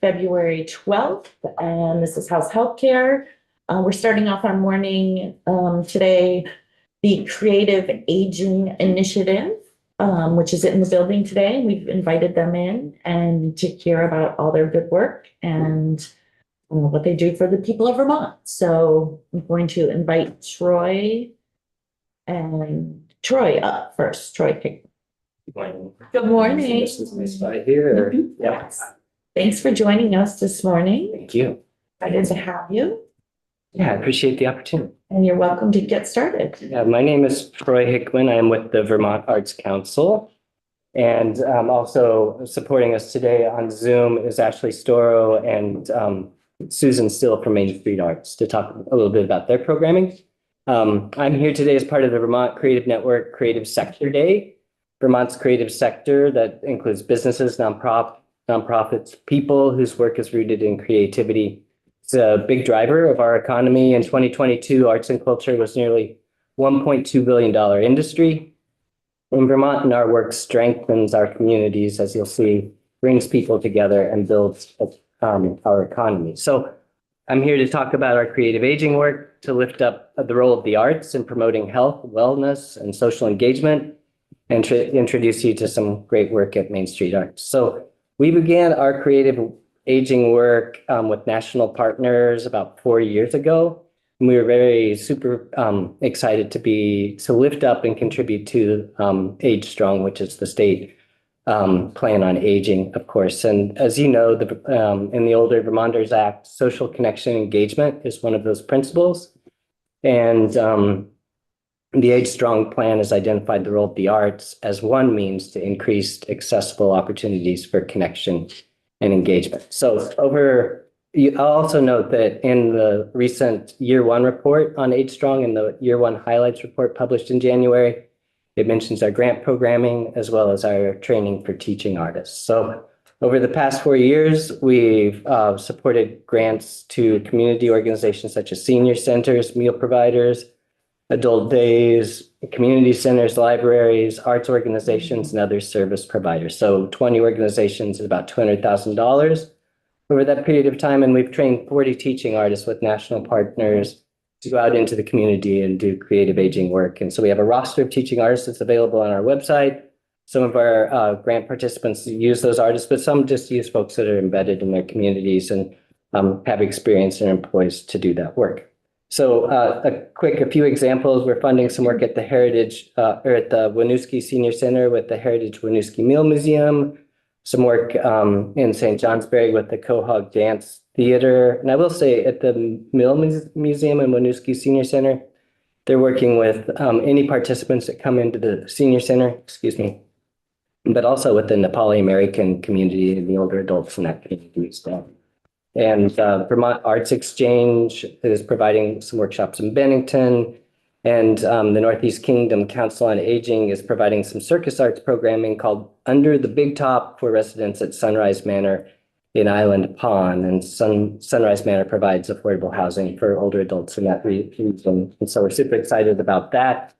February 12th, and this is House Healthcare. We're starting off our morning today, the Creative Aging Initiative, which is in the building today. We've invited them in and to hear about all their good work and what they do for the people of Vermont. So I'm going to invite Troy up first. Troy, pick. Good morning. This is my slide here. Yes. Thanks for joining us this morning. Thank you. Excited to have you. Yeah, I appreciate the opportunity. And you're welcome to get started. Yeah, my name is Troy Hickman. I am with the Vermont Arts Council. And also supporting us today on Zoom is Ashley Storrow and Susan Still from Main Street Arts to talk a little bit about their programming. I'm here today as part of the Vermont Creative Network Creative Sector Day. Vermont's creative sector that includes businesses, nonprofits, people whose work is rooted in creativity. It's a big driver of our economy. In 2022, arts and culture was nearly $1.2 billion industry in Vermont, and our work strengthens our communities, as you'll see, brings people together and builds our economy. So I'm here to talk about our creative aging work, to lift up the role of the arts in promoting health, wellness, and social engagement, and to introduce you to some great work at Main Street Arts. So we began our creative aging work with national partners about 4 years ago. And we were very super excited to lift up and contribute to Age Strong, which is the state plan on aging, of course. And as you know, in the Older Vermonters Act, social connection engagement is one of those principles. And the Age Strong plan has identified the role of the arts as one means to increase accessible opportunities for connection and engagement. So I'll also note that in the recent year one report on Age Strong and the year one highlights report published in January, it mentions our grant programming as well as our training for teaching artists. So over the past 4 years, we've supported grants to community organizations such as senior centers, meal providers, adult days, community centers, libraries, arts organizations, and other service providers. So 20 organizations is about $200,000 over that period of time. And we've trained 40 teaching artists with national partners to go out into the community and do creative aging work. And so we have a roster of teaching artists that's available on our website. Some of our grant participants use those artists, but some just use folks that are embedded in their communities and have experience and employees to do that work. So a few examples. We're funding some work at the at the Winooski Senior Center with the Heritage Winooski Meal Museum, some work in St. Johnsbury with the Quahog Dance Theater. And I will say at the Mill Museum and Winooski Senior Center, they're working with any participants that come into the senior center, but also within the Nepali American community and the older adults in that community stuff. And Vermont Arts Exchange is providing some workshops in Bennington. And the Northeast Kingdom Council on Aging is providing some circus arts programming called Under the Big Top for residents at Sunrise Manor in Island Pond. And Sunrise Manor provides affordable housing for older adults in that region. And so we're super excited about that.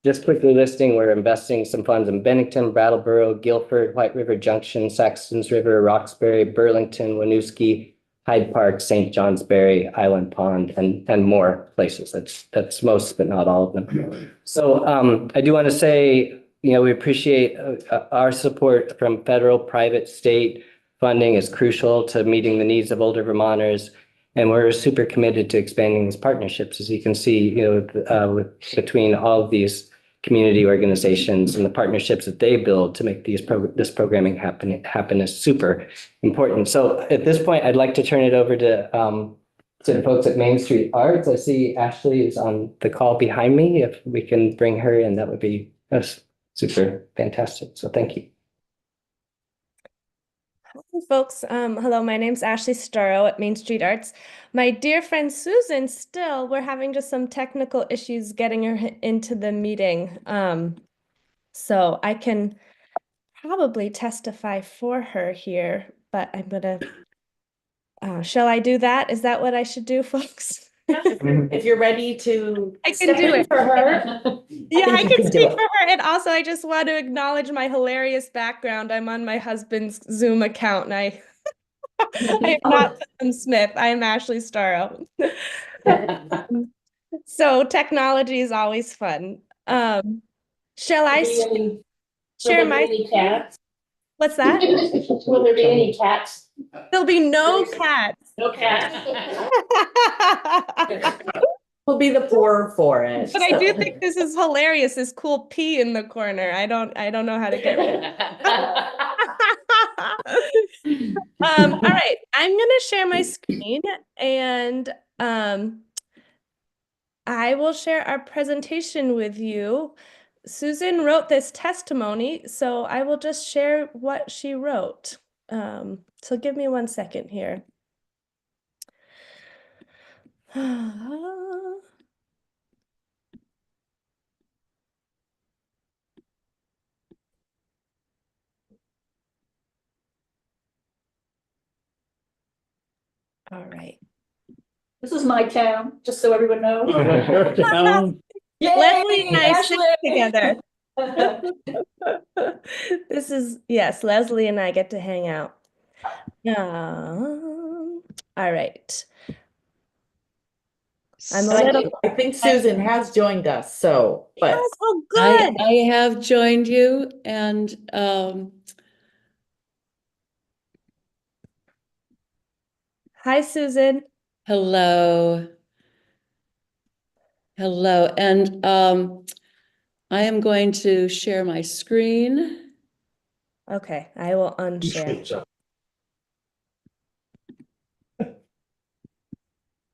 Just quickly listing, we're investing some funds in Bennington, Brattleboro, Guilford, White River Junction, Saxons River, Roxbury, Burlington, Winooski, Hyde Park, St. Johnsbury, Island Pond, and more places. That's most, but not all of them. So I do want to say, we appreciate our support from federal, private, state funding is crucial to meeting the needs of older Vermonters. And we're super committed to expanding these partnerships, as you can see, between all of these community organizations and the partnerships that they build to make this programming happen is super important. So at this point, I'd like to turn it over to the folks at Main Street Arts. I see Ashley is on the call behind me. If we can bring her in, that would be super fantastic. So thank you. Hi, folks. Hello, my name's Ashley Storrow at Main Street Arts. My dear friend Susan Still, we're having just some technical issues getting her into the meeting. So I can probably testify for her here, but I'm gonna, shall I do that? Is that what I should do, folks? If you're ready to I can do it for her. Yeah, I you can can do speak it. for her. And also, I just want to acknowledge my hilarious background. I'm on my husband's Zoom account and I I am not Sam Smith. I am Ashley Starrow. So technology is always fun. Shall I share my screen? What's that? Will there be any cats? There'll be no cats. No cats. We'll be the poorer for it. But I do think this is hilarious, this cool P in the corner. I don't know how to get rid of it. All right, I'm gonna share my screen and I will share our presentation with you. Susan wrote this testimony, so I will just share what she wrote. So give me 1 second here. All right. This is my town, just so everyone knows. Leslie and I Ashley! sit together. This is, yes, Leslie and I get to hang out. All right. I think Susan has joined us, so, but Yes, oh, good. I have joined you and Hi, Susan. hello. Hello, and I am going to share my screen. Okay, I will unshare.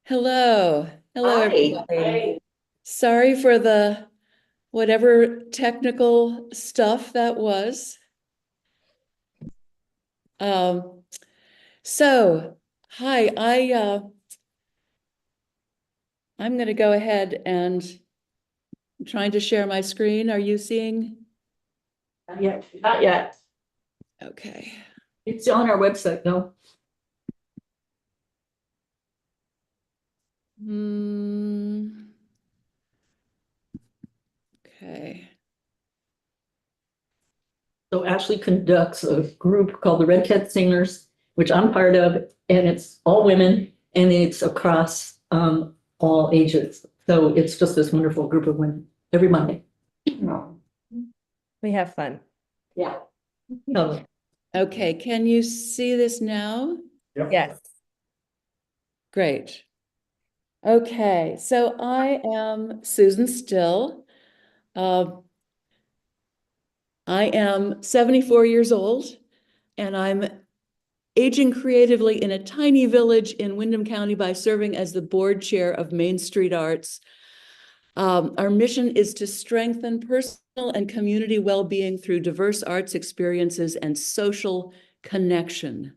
Hello, hello, Hi. everybody. Sorry for the whatever technical stuff that was. So, hi, I'm going to go ahead and I'm trying to share my screen. Are you seeing? Not yet. Okay. It's on our website, no? Okay. So Ashley conducts a group called the Red Cat Singers, which I'm part of, and it's all women and it's across all ages. So it's just this wonderful group of women every Monday. We have fun. Yeah. Oh, Okay, can you see this now? Yes. Great. Okay, so I am Susan Still. I am 74 years old and I'm aging creatively in a tiny village in Windham County by serving as the board chair of Main Street Arts. Our mission is to strengthen personal and community well-being through diverse arts experiences and social connection.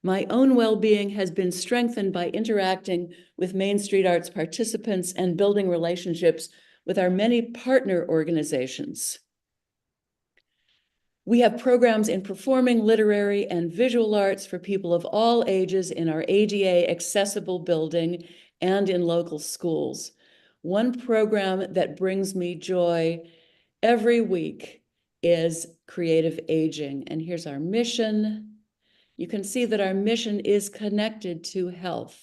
My own well-being has been strengthened by interacting with Main Street Arts participants and building relationships with our many partner organizations. We have programs in performing, literary, and visual arts for people of all ages in our ADA accessible building and in local schools. One program that brings me joy every week is Creative Aging. And here's our mission. You can see that our mission is connected to health.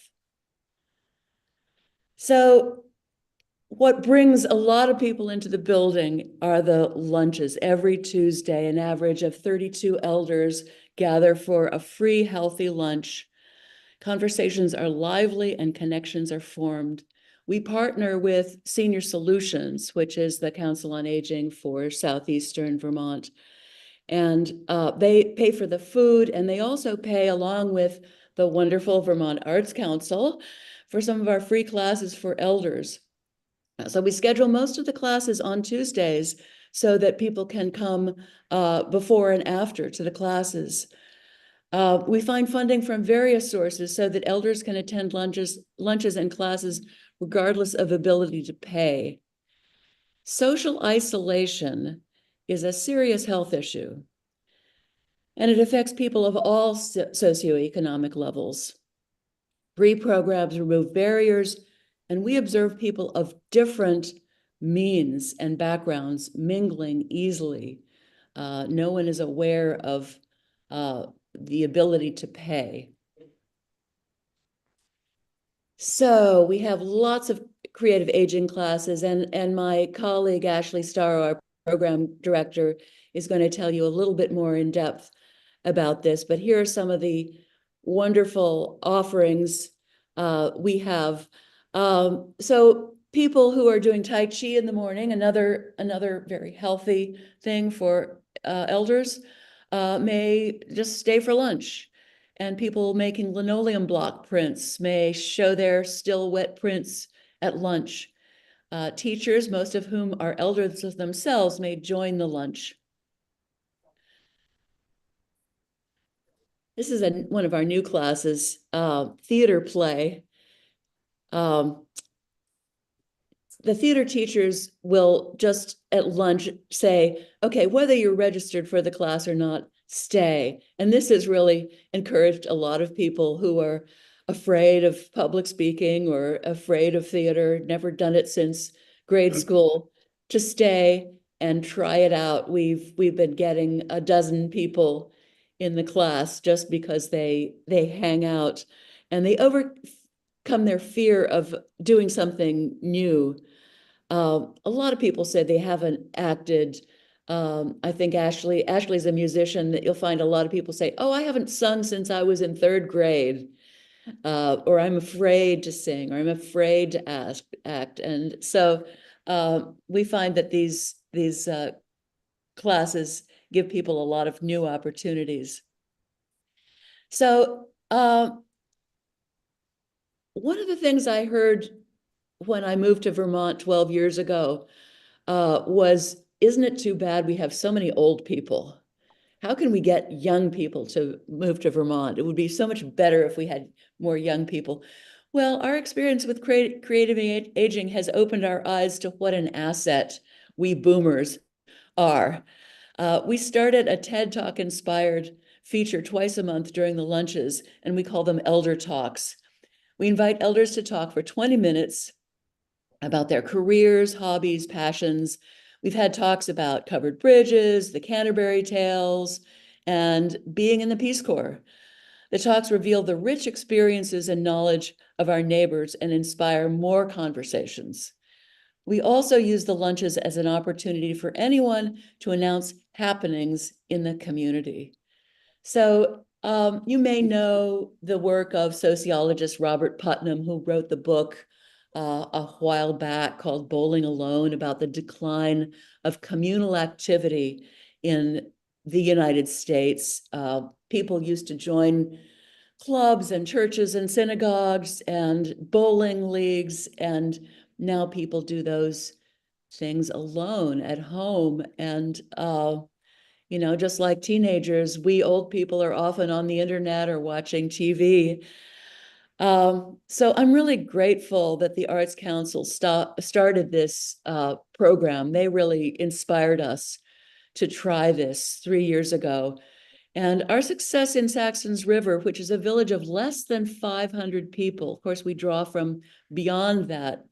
So what brings a lot of people into the building are the lunches. Every Tuesday, an average of 32 elders gather for a free, healthy lunch. Conversations are lively and connections are formed. We partner with Senior Solutions, which is the Council on Aging for Southeastern Vermont. And they pay for the food, and they also pay, along with the wonderful Vermont Arts Council, for some of our free classes for elders. So we schedule most of the classes on Tuesdays so that people can come before and after to the classes. We find funding from various sources so that elders can attend lunches and classes regardless of ability to pay. Social isolation is a serious health issue, and it affects people of all socioeconomic levels. Free programs remove barriers, and we observe people of different means and backgrounds mingling easily. No one is aware of the ability to pay. So we have lots of creative aging classes, and my colleague Ashley Starrow, our program director, is going to tell you a little bit more in depth about this. But here are some of the wonderful offerings we have. So people who are doing Tai Chi in the morning, another very healthy thing for elders, may just stay for lunch. And people making linoleum block prints may show their still wet prints at lunch. Teachers, most of whom are elders themselves, may join the lunch. This is one of our new classes, theater play. The theater teachers will just at lunch say, okay, whether you're registered for the class or not, stay. And this has really encouraged a lot of people who are afraid of public speaking or afraid of theater, never done it since grade school, to stay and try it out. We've been getting a dozen people in the class just because they hang out and they overcome their fear of doing something new. A lot of people said they haven't acted. I think Ashley's a musician that you'll find a lot of people say, oh, I haven't sung since I was in third grade, or I'm afraid to sing, or I'm afraid to act. And so we find that these classes give people a lot of new opportunities. So one of the things I heard when I moved to Vermont 12 years ago was, isn't it too bad we have so many old people? How can we get young people to move to Vermont? It would be so much better if we had more young people. Well, our experience with creative aging has opened our eyes to what an asset we boomers are. We started a TED Talk inspired feature twice a month during the lunches, and we call them Elder Talks. We invite elders to talk for 20 minutes about their careers, hobbies, passions. We've had talks about covered bridges, the Canterbury Tales, and being in the Peace Corps. The talks reveal the rich experiences and knowledge of our neighbors and inspire more conversations. We also use the lunches as an opportunity for anyone to announce happenings in the community. So you may know the work of sociologist Robert Putnam, who wrote the book a while back called Bowling Alone, about the decline of communal activity in the United States. People used to join clubs and churches and synagogues and bowling leagues, and now people do those things alone at home. And you know, just like teenagers, we old people are often on the internet or watching TV. So I'm really grateful that the Arts Council started this program. They really inspired us to try this 3 years ago. And our success in Saxons River, which is a village of less than 500 people, of course, we draw from beyond that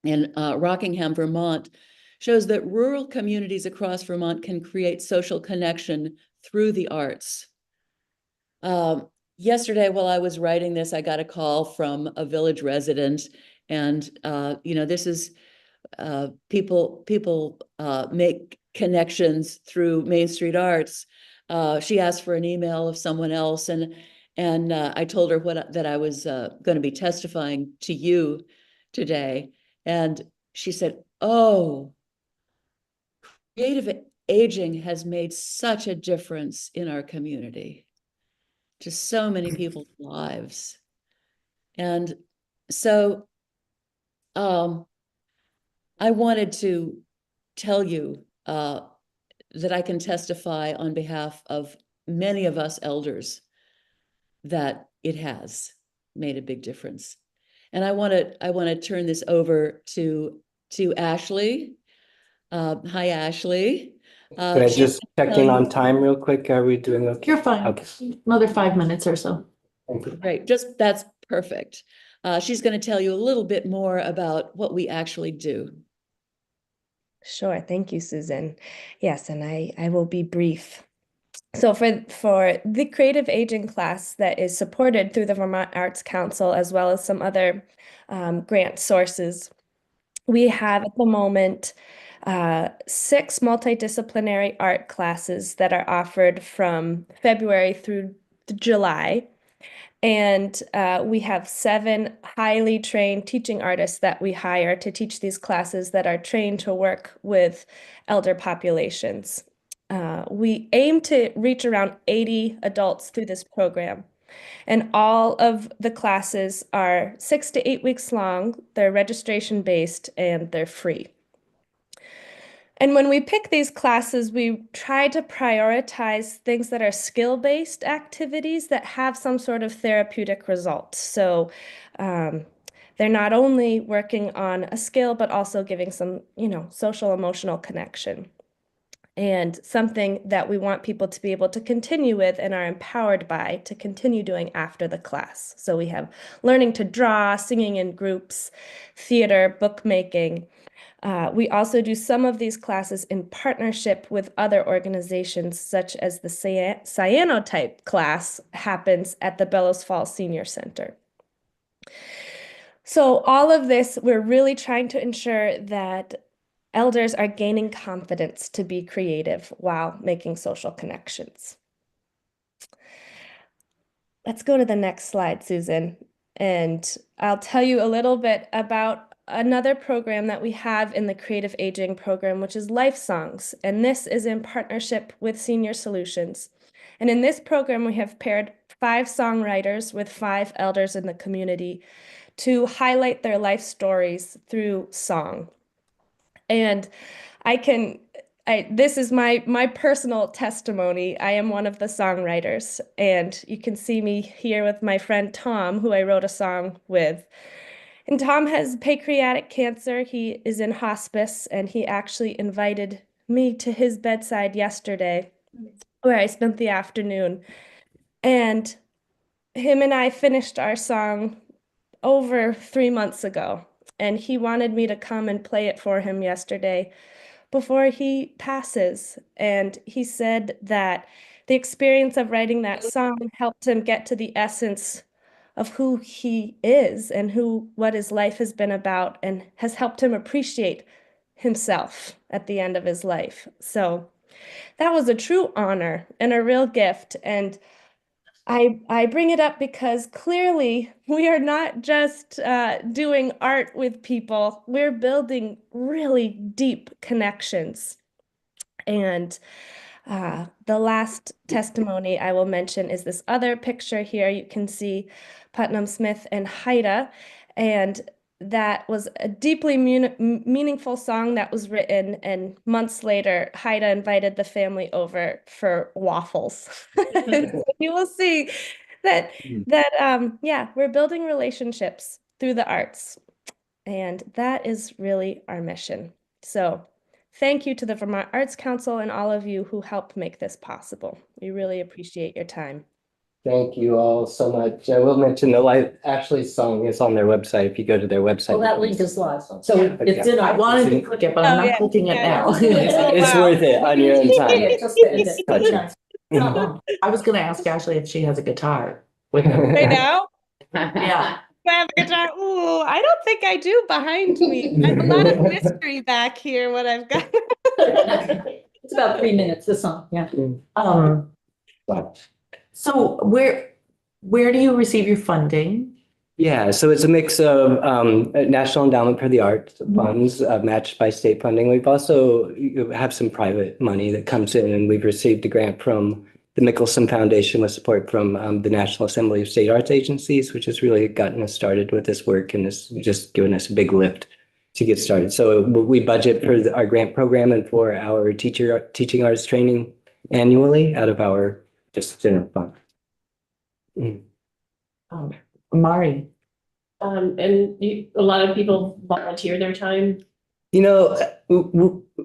in Rockingham, Vermont, shows that rural communities across Vermont can create social connection through the arts. Yesterday, while I was writing this, I got a call from a village resident, and you know, this is people make connections through Main Street Arts. She asked for an email of someone else, and I told her that I was going to be testifying to you today, and she said, "Oh, creative aging has made such a difference in our community, to so many people's lives." And so I wanted to tell you that I can testify on behalf of many of us elders that it has made a big difference. And I want to turn this over to Ashley. Hi, Ashley. Can I just check in on time real quick? Are we doing okay? You're fine. Okay. Another 5 minutes or so. Thank you. Great, that's perfect. She's going to tell you a little bit more about what we actually do. Sure. Thank you, Susan. Yes, and I will be brief. So for the creative aging class that is supported through the Vermont Arts Council, as well as some other grant sources, we have at the moment 6 multidisciplinary art classes that are offered from February through July. And we have 7 highly trained teaching artists that we hire to teach these classes that are trained to work with elder populations. We aim to reach around 80 adults through this program. And all of the classes are 6 to 8 weeks long. They're registration based and they're free. And when we pick these classes, we try to prioritize things that are skill-based activities that have some sort of therapeutic result. So they're not only working on a skill, but also giving some, social emotional connection. And something that we want people to be able to continue with and are empowered by to continue doing after the class. So we have learning to draw, singing in groups, theater, bookmaking. We also do some of these classes in partnership with other organizations, such as the Cyanotype class happens at the Bellows Falls Senior Center. So all of this, we're really trying to ensure that elders are gaining confidence to be creative while making social connections. Let's go to the next slide, Susan, and I'll tell you a little bit about another program that we have in the Creative Aging program, which is Life Songs, and this is in partnership with Senior Solutions. And in this program, we have paired 5 songwriters with 5 elders in the community to highlight their life stories through song. And this is my personal testimony. I am one of the songwriters, and you can see me here with my friend Tom, who I wrote a song with. And Tom has pancreatic cancer. He is in hospice, and he actually invited me to his bedside yesterday, where I spent the afternoon. And him and I finished our song over 3 months ago. And he wanted me to come and play it for him yesterday before he passes. And he said that the experience of writing that song helped him get to the essence of who he is and what his life has been about, and has helped him appreciate himself at the end of his life. So that was a true honor and a real gift. And I bring it up because clearly we are not just doing art with people, we're building really deep connections. And the last testimony I will mention is this other picture here. You can see Putnam Smith and Haida, and that was a deeply meaningful song that was written, and months later, Haida invited the family over for waffles. So you will see that we're building relationships through the arts, and that is really our mission. So thank you to the Vermont Arts Council and all of you who helped make this possible. We really appreciate your time. Thank you all so much. I will mention the Live Ashley song is on their website. If you go to their website. Well, that link is live, so it's in. I wanted to click it, but I'm not clicking it now. It's Wow. worth it on your own time. I was gonna ask Ashley if she has a guitar with her. Right now? Yeah. I have a guitar. Ooh, I don't think I do behind me. I have a lot of mystery back here, what I've got. It's about 3 minutes, this song, yeah. So where do you receive your funding? Yeah, so it's a mix of National Endowment for the Arts funds matched by state funding. We've also have some private money that comes in, and we've received a grant from the Mickelson Foundation with support from the National Assembly of State Arts Agencies, which has really gotten us started with this work and has just given us a big lift to get started. So we budget for our grant program and for our teaching arts training annually out of our just general fund. Mari. A lot of people volunteer their time.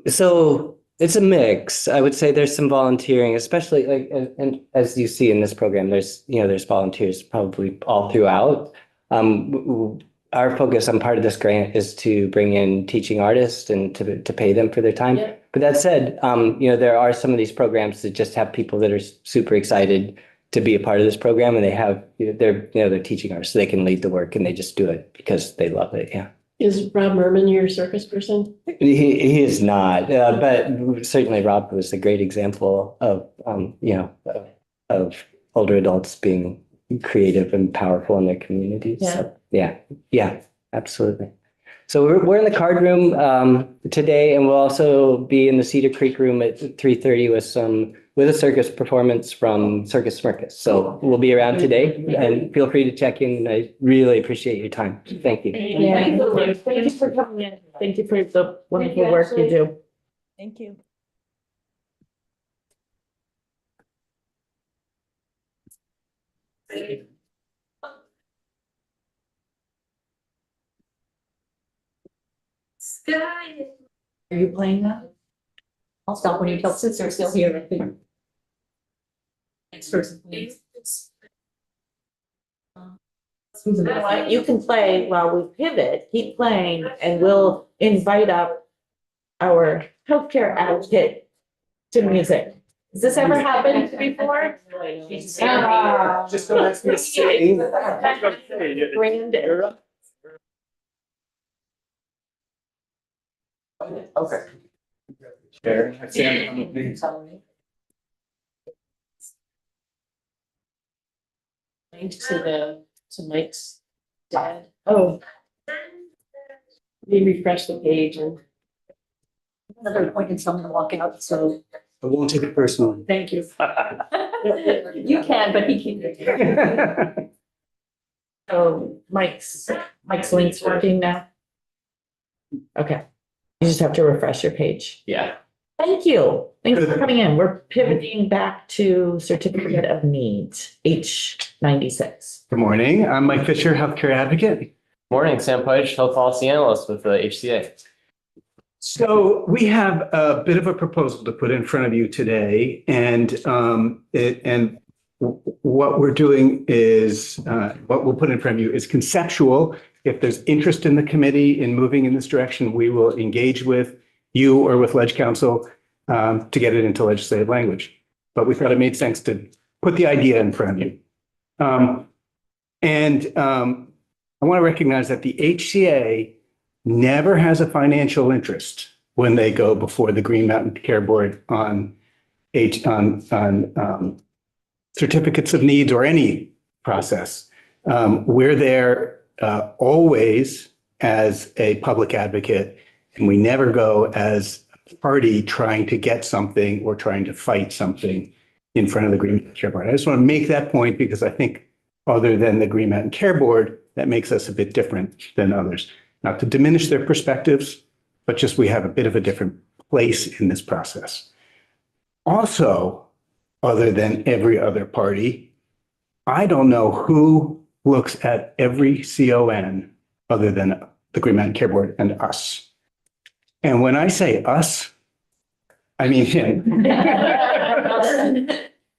So it's a mix. I would say there's some volunteering, especially and as you see in this program, there's volunteers probably all throughout. Our focus on part of this grant is to bring in teaching artists and to pay them for their time. Yeah. But that said, there are some of these programs that just have people that are super excited to be a part of this program, and they have, they're teaching ours, so they can lead the work, and they just do it because they love it. Yeah. Is Rob Merman your circus person? He is not, but certainly Rob was a great example of, of older adults being creative and powerful in their communities. So, yeah, absolutely. So we're in the card room today, and we'll also be in the Cedar Creek room at 3:30 with a circus performance from Circus Smirkus. So we'll be around today, and feel free to check in. I really appreciate your time. Thank you. Yeah, thank you for coming in. Thank you for the wonderful work you do. Thank you. Are you playing that? I'll stop when you tell since they're still here, I think. Next person, please. You know what? You can play while we pivot, keep playing, and we'll invite up our healthcare advocate to music. Has this ever happened before? Just so that's me saying. Brandon. Okay. Chair, Sam, please. To Mike's dad. Oh, We refresh the page and. Another appointed someone to walk out, so I won't take it personally. thank you. You can, but he can't. oh, Mike's link's working now. Okay, you just have to refresh your page. Yeah. Thank you. Thanks for coming in. We're pivoting back to Certificate of Needs, H96. Good morning. I'm Mike Fisher, healthcare advocate. Morning, Sam Page, Health Policy Analyst with the HCA. So we have a bit of a proposal to put in front of you today, and what we're doing is what we'll put in front of you is conceptual. If there's interest in the committee in moving in this direction, we will engage with you or with Ledge Council to get it into legislative language. But we thought it made sense to put the idea in front of you. I want to recognize that the HCA never has a financial interest when they go before the Green Mountain Care Board on certificates of needs or any process. We're there always as a public advocate, and we never go as a party trying to get something or trying to fight something in front of the Green Mountain Care Board. I just want to make that point because I think other than the Green Mountain Care Board, that makes us a bit different than others. Not to diminish their perspectives, but just we have a bit of a different place in this process. Also, other than every other party, I don't know who looks at every CON other than the Green Mountain Care Board and us. And when I say us, I mean him.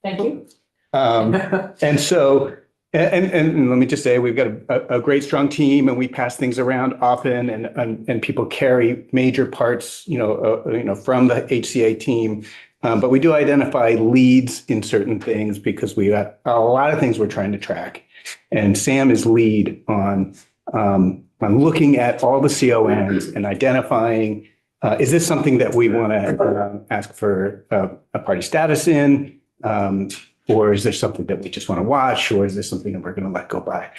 Thank you. And so, and let me just say, we've got a great, strong team, and we pass things around often, and people carry major parts, from the HCA team. But we do identify leads in certain things because we got a lot of things we're trying to track. And Sam is lead on looking at all the CONs and identifying, is this something that we want to ask for a party status in? Or is there something that we just want to watch? Or is there something that we're going to let go by?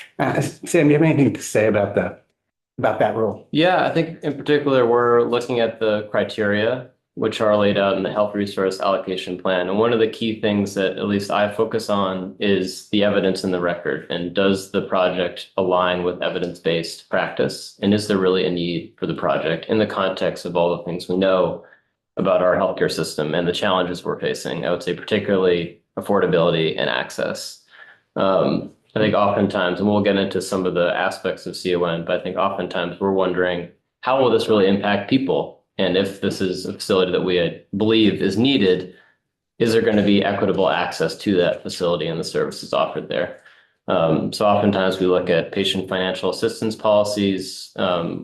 Sam, you have anything to say about that role? Yeah, I think in particular, we're looking at the criteria which are laid out in the health resource allocation plan. And one of the key things that at least I focus on is the evidence in the record. And does the project align with evidence-based practice? And is there really a need for the project in the context of all the things we know about our healthcare system and the challenges we're facing? I would say particularly affordability and access. I think oftentimes, and we'll get into some of the aspects of CON, but I think oftentimes we're wondering, how will this really impact people? And if this is a facility that we believe is needed, is there going to be equitable access to that facility and the services offered there? So oftentimes we look at patient financial assistance policies.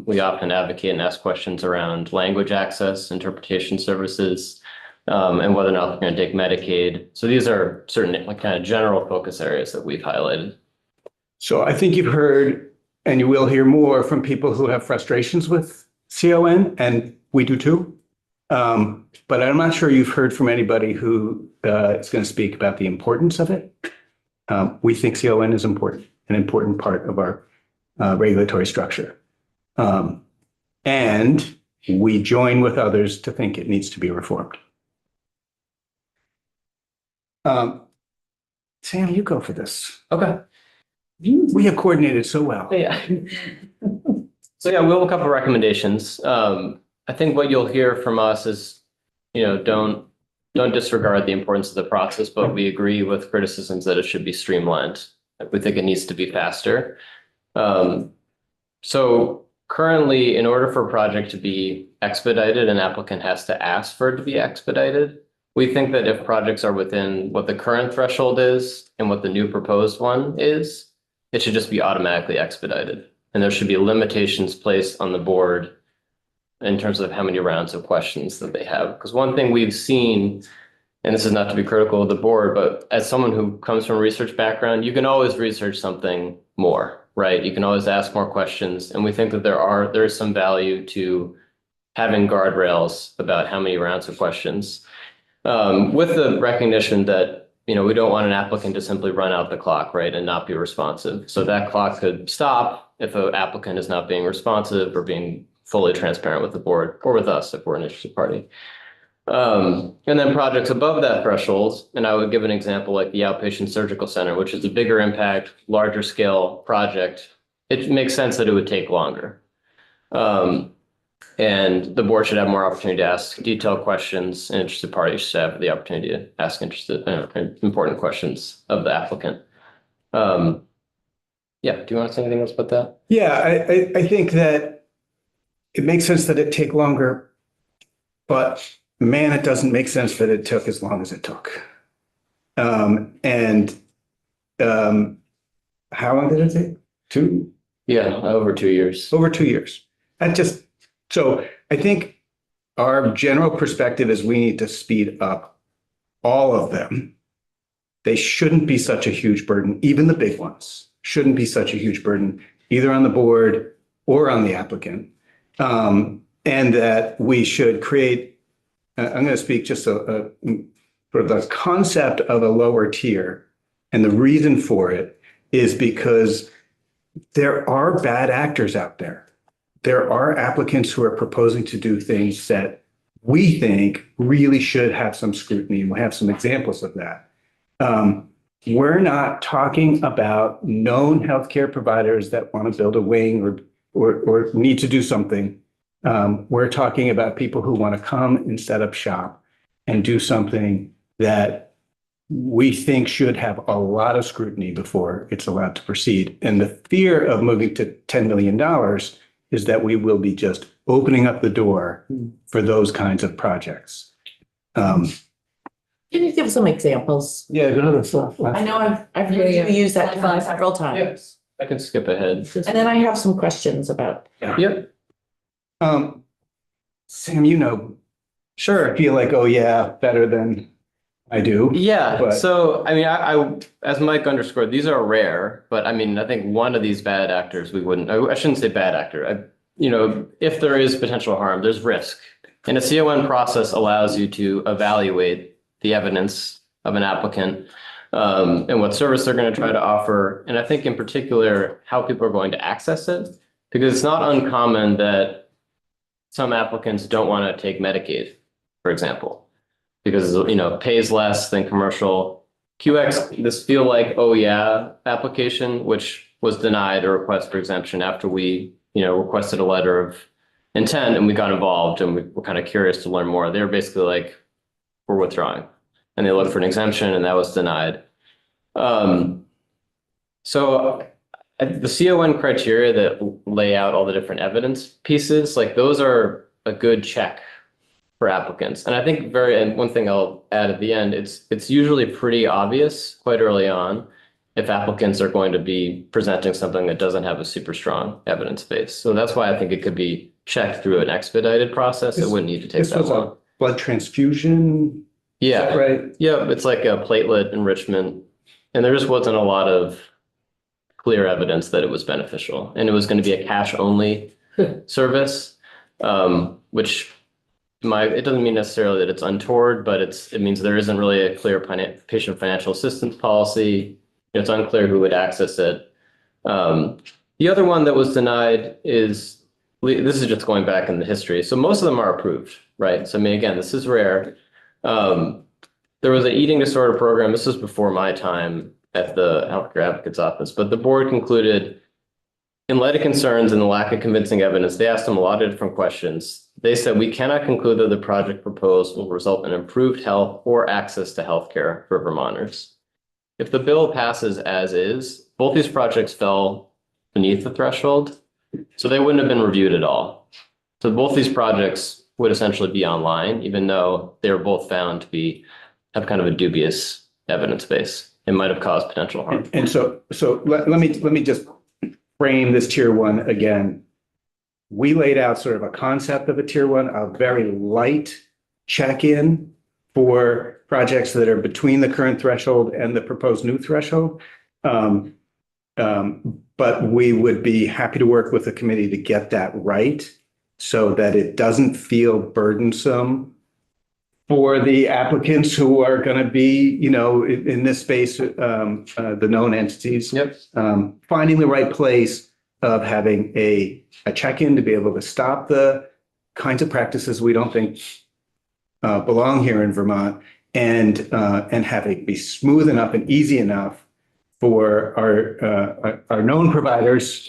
We often advocate and ask questions around language access, interpretation services, and whether or not they're going to take Medicaid. So these are certain like kind of general focus areas that we've highlighted. So I think you've heard, and you will hear more from people who have frustrations with CON, and we do too. But I'm not sure you've heard from anybody who is going to speak about the importance of it. We think CON is important, an important part of our regulatory structure. And we join with others to think it needs to be reformed. Sam, you go for this. Okay. We have coordinated so well. Yeah. So yeah, we'll have a couple of recommendations. I think what you'll hear from us is, don't disregard the importance of the process, but we agree with criticisms that it should be streamlined. We think it needs to be faster. So currently, in order for a project to be expedited, an applicant has to ask for it to be expedited. We think that if projects are within what the current threshold is and what the new proposed one is, it should just be automatically expedited. And there should be limitations placed on the board in terms of how many rounds of questions that they have. Because one thing we've seen, and this is not to be critical of the board, but as someone who comes from a research background, you can always research something more, right? You can always ask more questions. And we think that there is some value to having guardrails about how many rounds of questions, with the recognition that we don't want an applicant to simply run out the clock, right, and not be responsive. So that clock could stop if an applicant is not being responsive or being fully transparent with the board or with us if we're an interested party. And then projects above that threshold, and I would give an example like the outpatient surgical center, which is a bigger impact, larger scale project. It makes sense that it would take longer. And the board should have more opportunity to ask detailed questions, and interested parties should have the opportunity to ask important questions of the applicant. Yeah, do you want to say anything else about that? Yeah, I think that it makes sense that it take longer, but man, it doesn't make sense that it took as long as it took. How long did it take? Yeah, over 2 years. Over 2 years. So I think our general perspective is we need to speed up all of them. They shouldn't be such a huge burden. Even the big ones shouldn't be such a huge burden, either on the board or on the applicant. And that we should create, I'm going to speak just sort of the concept of a lower tier. And the reason for it is because there are bad actors out there. There are applicants who are proposing to do things that we think really should have some scrutiny, and we'll have some examples of that. We're not talking about known healthcare providers that want to build a wing or need to do something. We're talking about people who want to come and set up shop and do something that we think should have a lot of scrutiny before it's allowed to proceed. And the fear of moving to $10 million is that we will be just opening up the door for those kinds of projects. Can you give some examples? Yeah, go to the stuff. I know I've heard you use that term several times. Yes, I can skip ahead. And then I have some questions about. Yep. Sam, Sure. I feel like, oh yeah, better than I do. Yeah, But- so I mean, I as Mike underscored, these are rare, but I mean, I think one of these bad actors, I shouldn't say bad actor. If there is potential harm, there's risk. And a CON process allows you to evaluate the evidence of an applicant, and what service they're going to try to offer. And I think in particular, how people are going to access it, because it's not uncommon that some applicants don't want to take Medicaid, for example, because pays less than commercial. QX, this Feel Like Oh Yeah application, which was denied a request for exemption after we requested a letter of intent, and we got involved and we were kind of curious to learn more. They were basically like, we're withdrawing, and they looked for an exemption, and that was denied. So the CON criteria that lay out all the different evidence pieces, like those are a good check for applicants. And I think and one thing I'll add at the end, it's usually pretty obvious quite early on. if applicants are going to be presenting something that doesn't have a super strong evidence base. So that's why I think it could be checked through an expedited process. It wouldn't need to take This that was a long. blood transfusion, is Yeah. that right? Yeah, it's like a platelet enrichment, and there just wasn't a lot of clear evidence that it was beneficial, and it was going to be a cash only service, which it doesn't mean necessarily that it's untoward, but it means there isn't really a clear patient financial assistance policy. It's unclear who would access it. The other one that was denied is, this is just going back in the history. So most of them are approved, right? So I mean, again, this is rare. There was an eating disorder program. This was before my time at the Healthcare Advocates Office, but the board concluded, in light of concerns and the lack of convincing evidence, they asked them a lot of different questions. They said, we cannot conclude that the project proposed will result in improved health or access to healthcare for Vermonters. If the bill passes as is, both these projects fell beneath the threshold, so they wouldn't have been reviewed at all. So both these projects would essentially be online, even though they were both found to have kind of a dubious evidence base. It might have caused potential harm. And so let me just frame this tier one again. We laid out sort of a concept of a tier one, a very light check-in for projects that are between the current threshold and the proposed new threshold. But we would be happy to work with the committee to get that right so that it doesn't feel burdensome for the applicants who are going to be, in this space, the known entities. Yep. Finding the right place of having a check-in to be able to stop the kinds of practices we don't think belong here in Vermont, and have it be smooth enough and easy enough for our known providers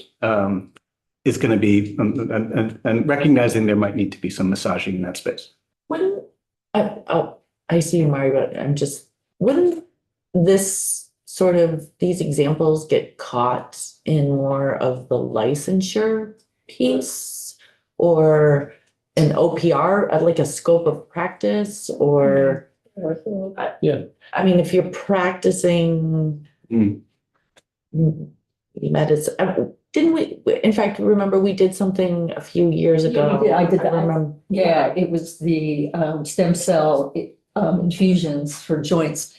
is going to be, and recognizing there might need to be some massaging in that space. I see you, Mari, but wouldn't these examples get caught in more of the licensure piece or an OPR, like a scope of practice, or? Yeah. I mean, if you're practicing medicine, didn't we, in fact, remember we did something a few years ago? Yeah, I did that. remember. Yeah, it was the stem cell infusions for joints.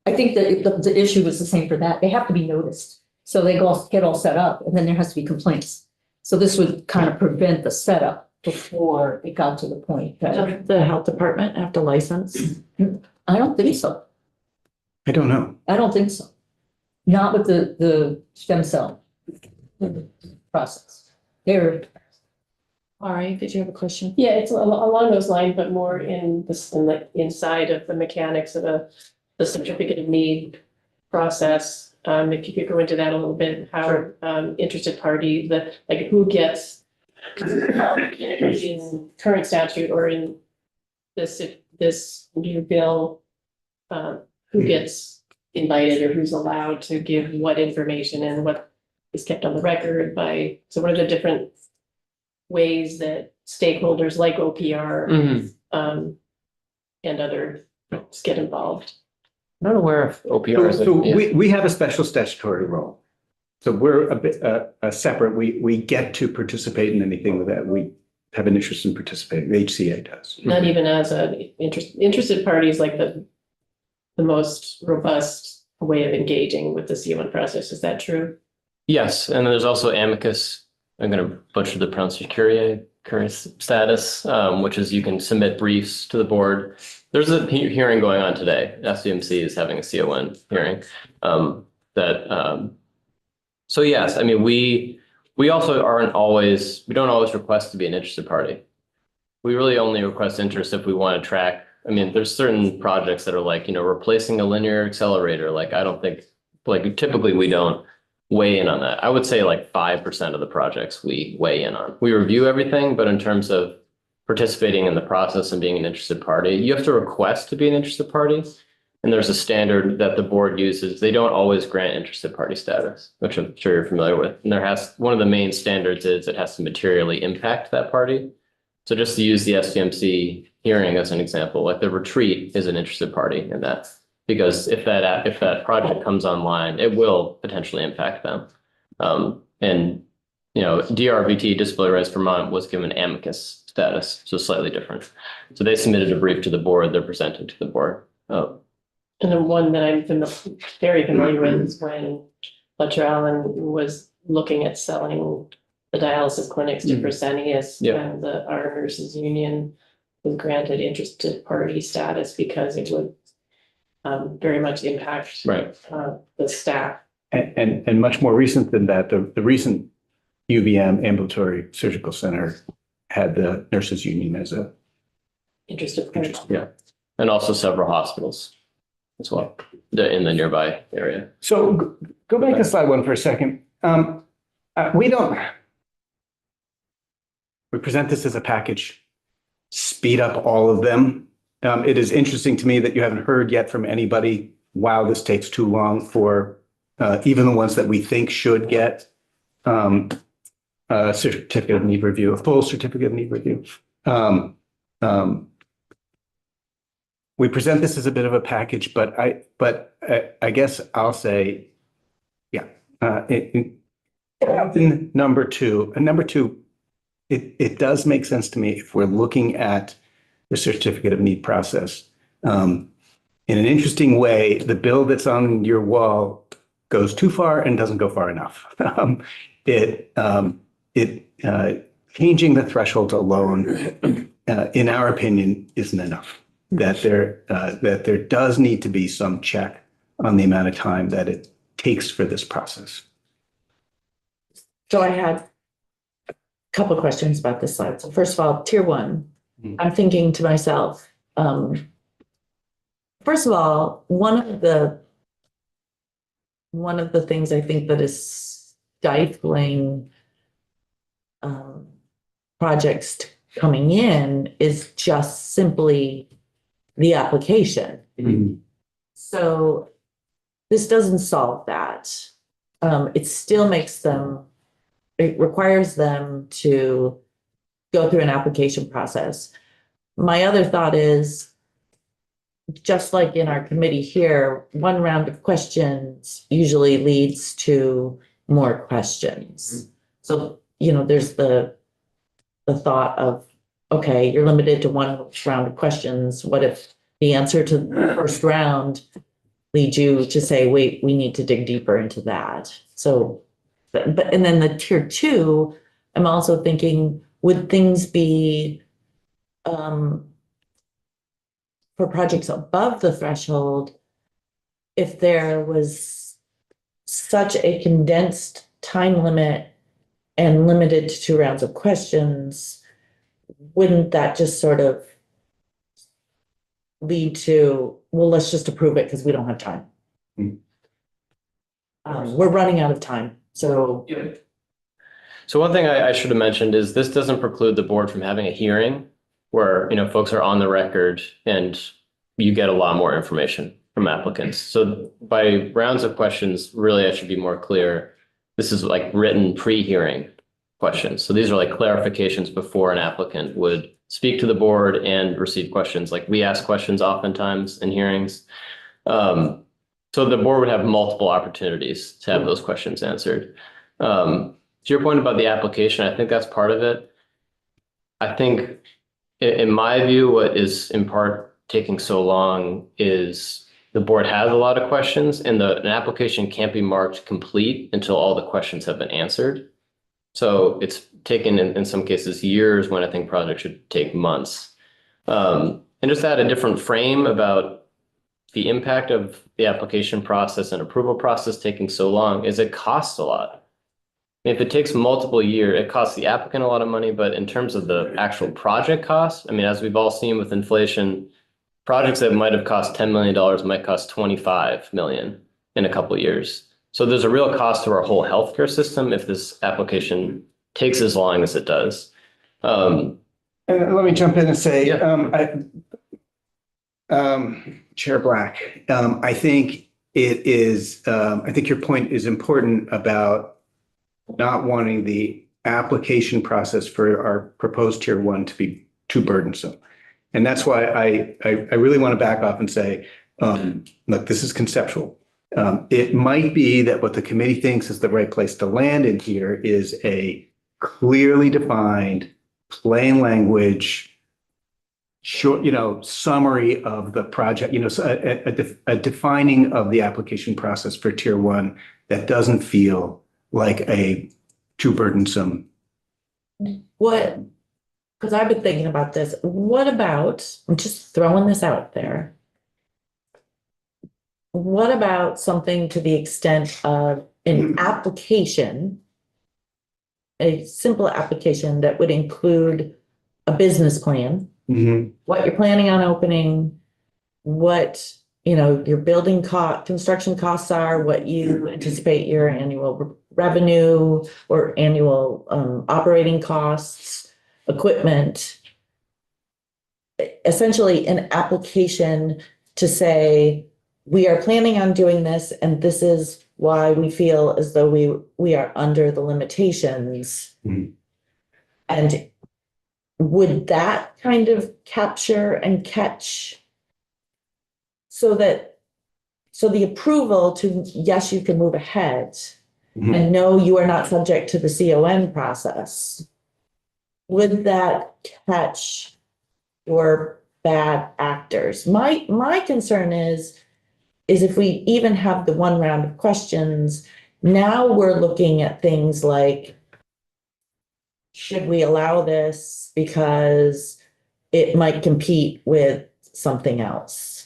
I think that the issue was the same for that. They have to be noticed. So they get all set up and then there has to be complaints. So this would kind of prevent the setup before it got to the point that. Does the health department have to license? I don't think so. I don't know. I don't think so. Not with the stem cell process. All right, did you have a question? Yeah, it's along those lines, but more in the inside of the mechanics of the certificate of need process. If you could go into that a little bit, how interested party, who gets in current statute or in this new bill, who gets invited or who's allowed to give what information and what is kept on the record so what are the different ways that stakeholders like OPR and other get involved? I'm not aware of OPRs. So we have a special statutory role. So we're a bit separate. We get to participate in anything that we have an interest in participating. The HCA does. Not even as interested parties, like the most robust way of engaging with the C1 process. Is that true? Yes, and there's also amicus. I'm going to butcher the pronunciation, curious status, which is you can submit briefs to the board. There's a hearing going on today. SCMC is having a CON hearing. So yes, I mean, we also we don't always request to be an interested party. We really only request interest if we want to track. I mean, there's certain projects that are like, replacing a linear accelerator. I don't think, typically we don't weigh in on that. I would say 5% of the projects we weigh in on. We review everything, but in terms of participating in the process and being an interested party, you have to request to be an interested party. And there's a standard that the board uses. They don't always grant interested party status, which I'm sure you're familiar with. And one of the main standards is it has to materially impact that party. So just to use the SCMC hearing as an example, the retreat is an interested party in that. Because if that project comes online, it will potentially impact them. And, you know, DRVT, Disability Rights Vermont, was given amicus status, so slightly different. So they submitted a brief to the board, they're presenting to the board. And the one that I'm very familiar with is when Fletcher Allen was looking at selling the dialysis clinics to Fresenius. Yeah. And our nurses union was granted interested party status because it would very much impact Right. the staff. And much more recent than that, the recent UVM Ambulatory Surgical Center had the nurses union as a, Interested party. Yeah. And also several hospitals as well, in the nearby area. so go back to slide one for a second. We present this as a package, speed up all of them. It is interesting to me that you haven't heard yet from anybody, wow, this takes too long for even the ones that we think should get a certificate of need review, a full certificate of need review. We present this as a bit of a package, but I guess I'll say, yeah. In number two, it does make sense to me if we're looking at the certificate of need process. In an interesting way, the bill that's on your wall goes too far and doesn't go far enough. Changing the threshold alone, in our opinion, isn't enough. That there does need to be some check on the amount of time that it takes for this process. So I had a couple of questions about this slide. So first of all, tier one, I'm thinking to myself, first of all, one of the things I think that is stifling projects coming in is just simply the application. So this doesn't solve that. It still makes them, it requires them to go through an application process. My other thought is, just like in our committee here, one round of questions usually leads to more questions. So, you know, there's the thought of, okay, you're limited to one round of questions. What if the answer to the first round leads you to say, wait, we need to dig deeper into that? So, and then the tier two, I'm also thinking, would things be, for projects above the threshold, if there was such a condensed time limit and limited to 2 rounds of questions, wouldn't that just sort of lead to, well, let's just approve it because we don't have time? We're running out of time, so. So one thing I should have mentioned is this doesn't preclude the board from having a hearing where, you know, folks are on the record and you get a lot more information from applicants. So by rounds of questions, really, I should be more clear. This is like written pre-hearing questions. So these are like clarifications before an applicant would speak to the board and receive questions. Like we ask questions oftentimes in hearings. So the board would have multiple opportunities to have those questions answered. To your point about the application, I think that's part of it. I think in my view, what is in part taking so long is the board has a lot of questions and an application can't be marked complete until all the questions have been answered. So it's taken in some cases years when I think projects should take months. And just add a different frame about the impact of the application process and approval process taking so long is it costs a lot. If it takes multiple years, it costs the applicant a lot of money, but in terms of the actual project costs, I mean, as we've all seen with inflation, projects that might have cost $10 million might cost 25 million in a couple of years. So there's a real cost to our whole healthcare system if this application takes as long as it does. And let me jump in and say, Chair Black, I think it is, I think your point is important about not wanting the application process for our proposed tier one to be too burdensome. And that's why I really want to back off and say, Look, this is conceptual. It might be that what the committee thinks is the right place to land in here is a clearly defined, plain language, short, summary of the project, so a defining of the application process for tier one that doesn't feel like a too burdensome. What, because I've been thinking about this, what about, I'm just throwing this out there. What about something to the extent of an application, a simple application that would include a business plan, what you're planning on opening, what, your building construction costs are, what you anticipate your annual revenue or annual operating costs, equipment. Essentially an application to say, we are planning on doing this, and this is why we feel as though we are under the limitations. And would that kind of capture and catch so the approval to, yes, you can move ahead and no, you are not subject to the CON process. Would that catch your bad actors? My concern is if we even have the one round of questions, now we're looking at things like, should we allow this because it might compete with something else?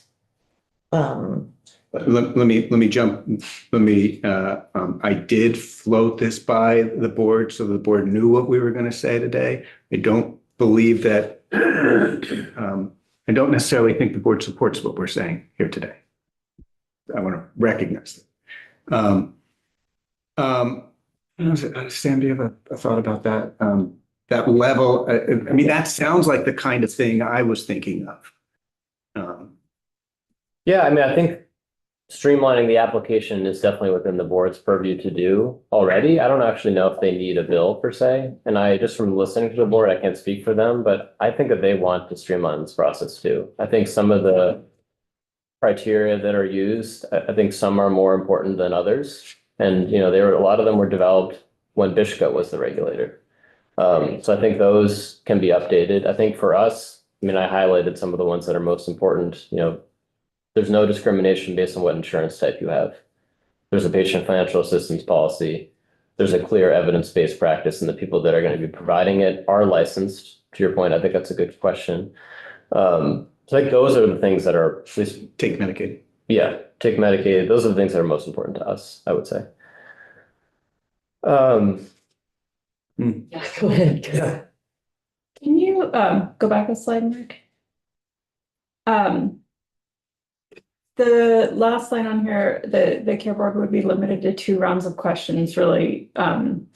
Let me jump. I did float this by the board so the board knew what we were going to say today. I don't believe that, I don't necessarily think the board supports what we're saying here today. I want to recognize it. Sam, do you have a thought about that? That level, I mean, that sounds like the kind of thing I was thinking of. Yeah, I mean, I think streamlining the application is definitely within the board's purview to do already. I don't actually know if they need a bill per se. And I just from listening to the board, I can't speak for them, but I think that they want to streamline this process too. I think some of the criteria that are used, I think some are more important than others. And, a lot of them were developed when Bishka was the regulator. So I think those can be updated. I think for us, I highlighted some of the ones that are most important. There's no discrimination based on what insurance type you have. There's a patient financial assistance policy. There's a clear evidence-based practice, and the people that are going to be providing it are licensed. To your point, I think that's a good question. So I think those are the things that are at least Take Medicaid. Yeah, take Medicaid. Those are the things that are most important to us, I would say. Yeah, go ahead. Can you go back a slide, Mark? The last line on here, the care board would be limited to 2 rounds of questions, really. I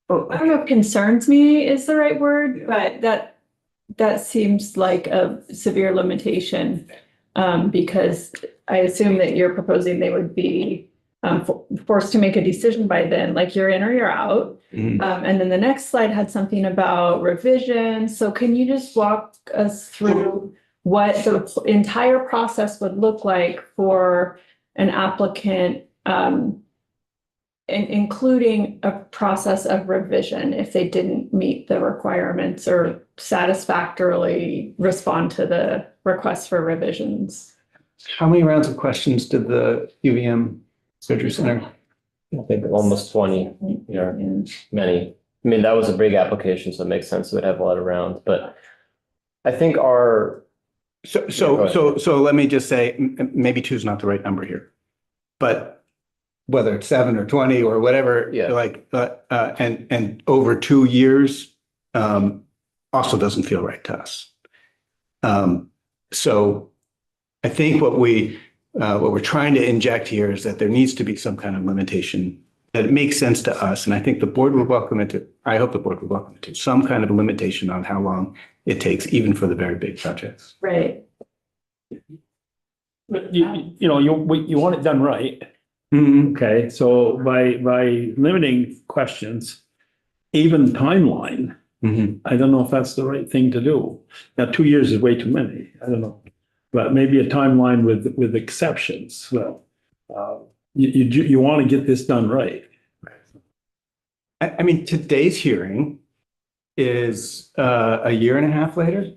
don't know if concerns me is the right word, but that seems like a severe limitation, because I assume that you're proposing they would be forced to make a decision by then, like you're in or you're out. And then the next slide had something about revision. So can you just walk us through what the entire process would look like for an applicant, including a process of revision if they didn't meet the requirements or satisfactorily respond to the request for revisions? How many rounds of questions did the UVM Surgery Center? I think almost 20, many. That was a big application, so it makes sense it would have a lot of rounds, but I think So let me just say, maybe 2 is not the right number here, but whether it's 7 or 20 or whatever, and over 2 years, also doesn't feel right to us. So I think what we're trying to inject here is that there needs to be some kind of limitation that makes sense to us. And I think the board would welcome it to, I hope the board would welcome it to some kind of limitation on how long it takes, even for the very big projects. Right. But you want it done right. Okay, so by limiting questions, even timeline, Mhm. I don't know if that's the right thing to do. Now, 2 years is way too many. I don't know. But maybe a timeline with exceptions. Well, you want to get this done right. I mean, today's hearing is a year and a half later.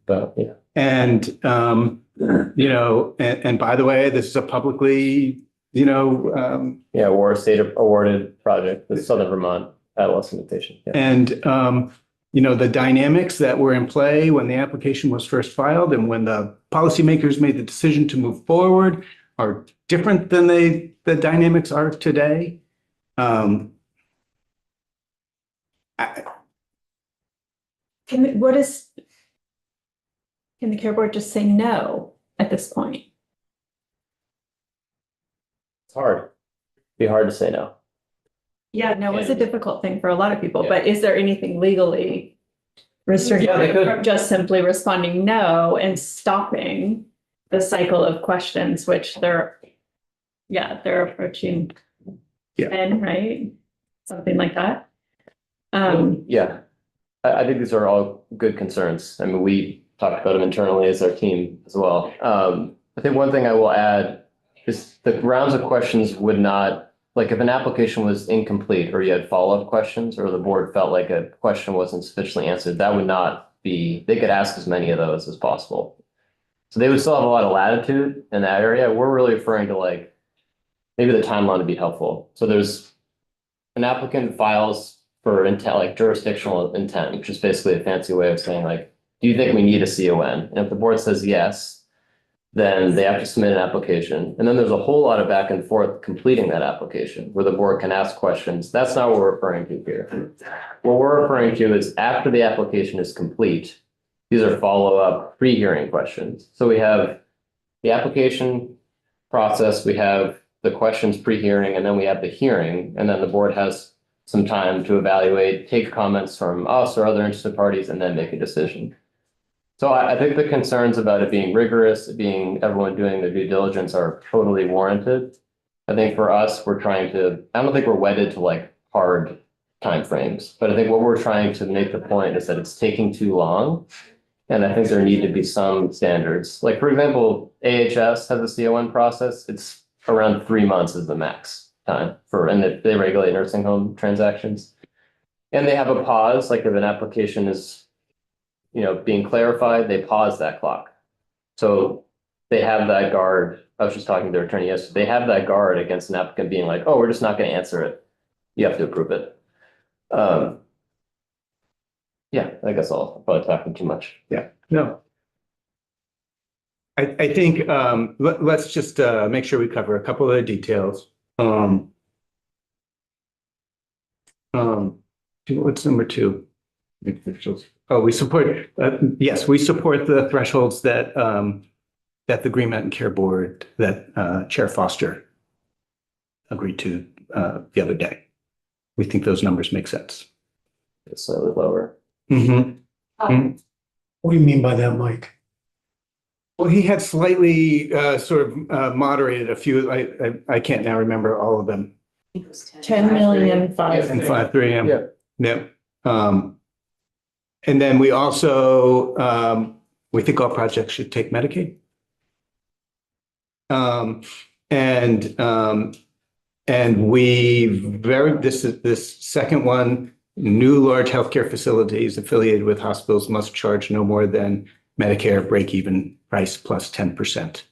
But, yeah. And, you know, and by the way, this is a publicly, you know, Yeah, or state awarded project, the Southern Vermont adolescent invitation. Yeah. and, you know, the dynamics that were in play when the application was first filed and when the policymakers made the decision to move forward are different than the dynamics are today. I- Can the care board just say no at this point? It's hard. Be hard to say no. Yeah, no, it's a And- difficult thing for a lot of people, Yeah. but is there anything legally restricting Yeah, they could. from just simply responding no and stopping the cycle of questions, which they're approaching Yeah. 10, right? Something like that. Yeah, I think these are all good concerns. I mean, we talked about them internally as our team as well. I think one thing I will add is the rounds of questions would not, like if an application was incomplete or you had follow-up questions or the board felt like a question wasn't sufficiently answered, that would not be, they could ask as many of those as possible. So they would still have a lot of latitude in that area. We're really referring to like, maybe the timeline would be helpful. So there's an applicant files for intent, like jurisdictional intent, which is basically a fancy way of saying like, do you think we need a CON? And if the board says yes, then they have to submit an application. And then there's a whole lot of back and forth completing that application where the board can ask questions. That's not what we're referring to here. What we're referring to is after the application is complete, these are follow-up pre-hearing questions. So we have the application process, we have the questions pre-hearing, and then we have the hearing, and then the board has some time to evaluate, take comments from us or other interested parties, and then make a decision. So I think the concerns about it being rigorous, being everyone doing their due diligence are totally warranted. I think for us, we're trying to, I don't think we're wedded to like hard timeframes, but I think what we're trying to make the point is that it's taking too long. And I think there need to be some standards. Like, for example, AHS has a CON process. It's around 3 months is the max time for, and they regulate nursing home transactions. And they have a pause, like if an application is, you know, being clarified, they pause that clock. So they have that guard. I was just talking to their attorney yesterday. They have that guard against an applicant being like, oh, we're just not going to answer it. You have to approve it. Yeah, I guess I'm probably talking too much. Yeah, no. I think, let's just, make sure we cover a couple of the details. What's number 2? Oh, we support, yes, we support the thresholds that, that the Green Mountain Care Board, that, Chair Foster agreed to, the other day. We think those numbers make sense. It's slightly lower. Mm-hmm. What do you mean by that, Mike? Well, he had slightly sort of moderated a few. I can't now remember all of them. 10 million, five. And 5.3. Yeah. Yep. And then we also we think all projects should take Medicaid. And this second one, new large healthcare facilities affiliated with hospitals must charge no more than Medicare break-even price plus 10%.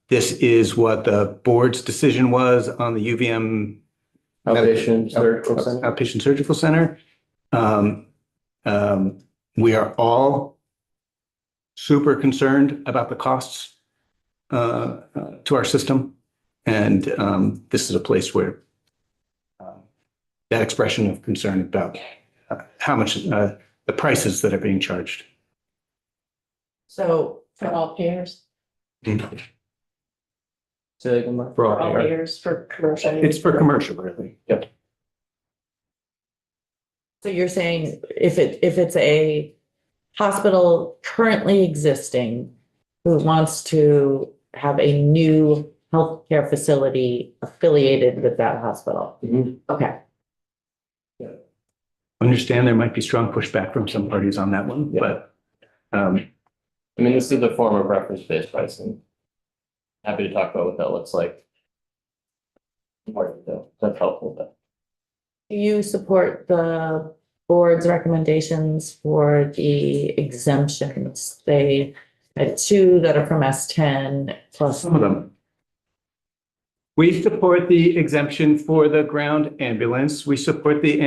This is what the board's decision was on the UVM Outpatient surgical center. Outpatient Surgical Center. We are all super concerned about the costs to our system. And this is a place where that expression of concern about how much the prices that are being charged. So For all payers, Say that again, Mark? For for all all payers. payers, for commercial. It's for commercial, really. Yep. So you're saying if it's a hospital currently existing who wants to have a new healthcare facility affiliated with that hospital? Mhm. Okay. understand there might be strong pushback from some parties on that one, Yeah. but I mean, this is the form of reference-based pricing. Happy to talk about what that looks like. More detail. That's helpful, but. Do you support the board's recommendations for the exemptions? They had two that are from S10 plus. some of them. We support the exemption for the ground ambulance. We support the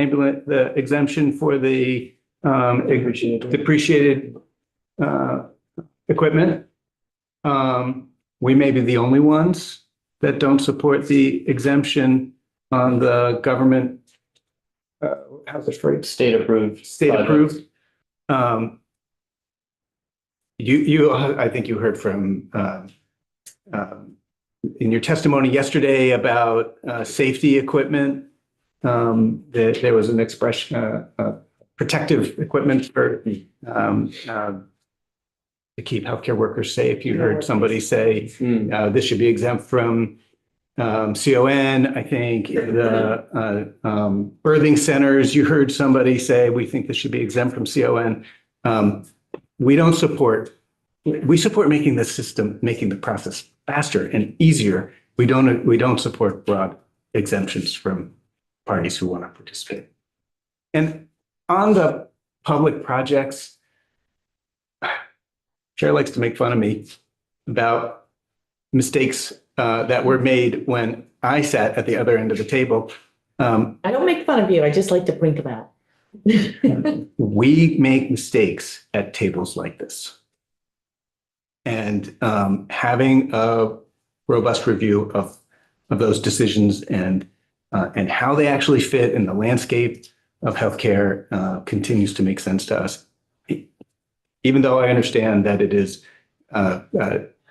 exemption for the depreciated equipment. We may be the only ones that don't support the exemption on the government, how's it phrased? State approved. State approved. I think you heard from, in your testimony yesterday about safety equipment. That there was an expression, protective equipment for to keep healthcare workers safe. You heard somebody say this should be exempt from CON. I think the birthing centers, you heard somebody say, we think this should be exempt from CON. We support making the system, making the process faster and easier. We don't support broad exemptions from parties who want to participate. And on the public projects, Chair likes to make fun of me about mistakes that were made when I sat at the other end of the table. I don't make fun of you. I just like to point them out. We make mistakes at tables like this. And having a robust review of those decisions and how they actually fit in the landscape of healthcare continues to make sense to us. Even though I understand that it is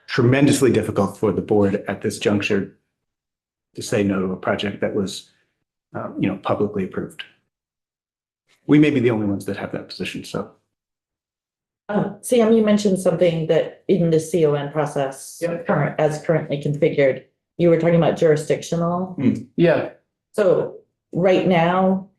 tremendously difficult for the board at this juncture to say no to a project that was, publicly approved. We may be the only ones that have that position, so. Sam, you mentioned something that in the CON process, Yep. as currently configured, you were talking about jurisdictional. Yeah, So right now,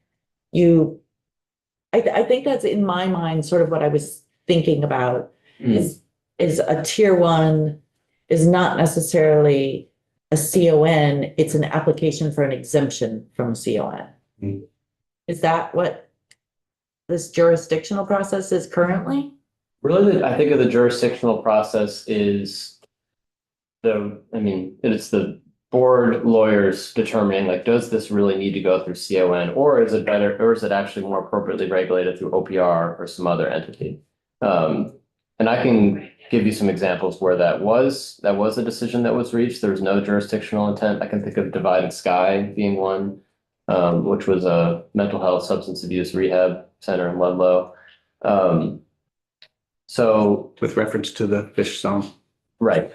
I think that's in my mind, sort of what I was thinking about is a tier 1 is not necessarily a CON, it's an application for an exemption from CON. Is that what this jurisdictional process is currently? really, I think of the jurisdictional process is it's the board lawyers determining like, does this really need to go through CON or is it better, or is it actually more appropriately regulated through OPR or some other entity? And I can give you some examples where that was a decision that was reached. There was no jurisdictional intent. I can think of Divided Sky being one, which was a mental health substance abuse rehab center in Ludlow. So With reference to the fish song. right.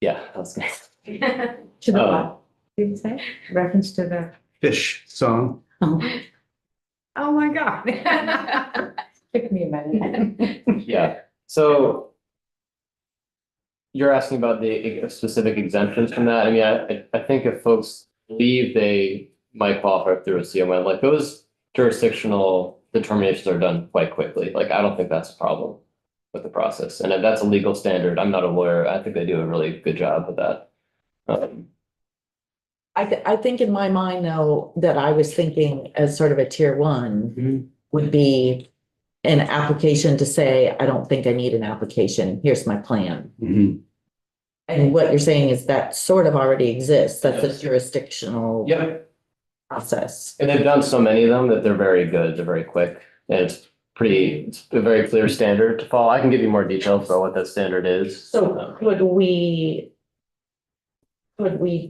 Yeah, that's nice. To the what? Did you say? Reference to the. Fish song. Oh my God. Took me a minute. Yeah, so you're asking about the specific exemptions from that. I mean, I think if folks believe they might qualify through a CON, like those jurisdictional determinations are done quite quickly. Like, I don't think that's a problem with the process. And that's a legal standard. I'm not a lawyer. I think they do a really good job with that. I think in my mind, though, that I was thinking as sort of a tier 1 would be an application to say, I don't think I need an application. Here's my plan. And what you're saying is that sort of already exists. That's a jurisdictional Yeah. process. And they've done so many of them that they're very good. They're very quick. And it's a very clear standard to follow. I can give you more details about what that standard is. So could we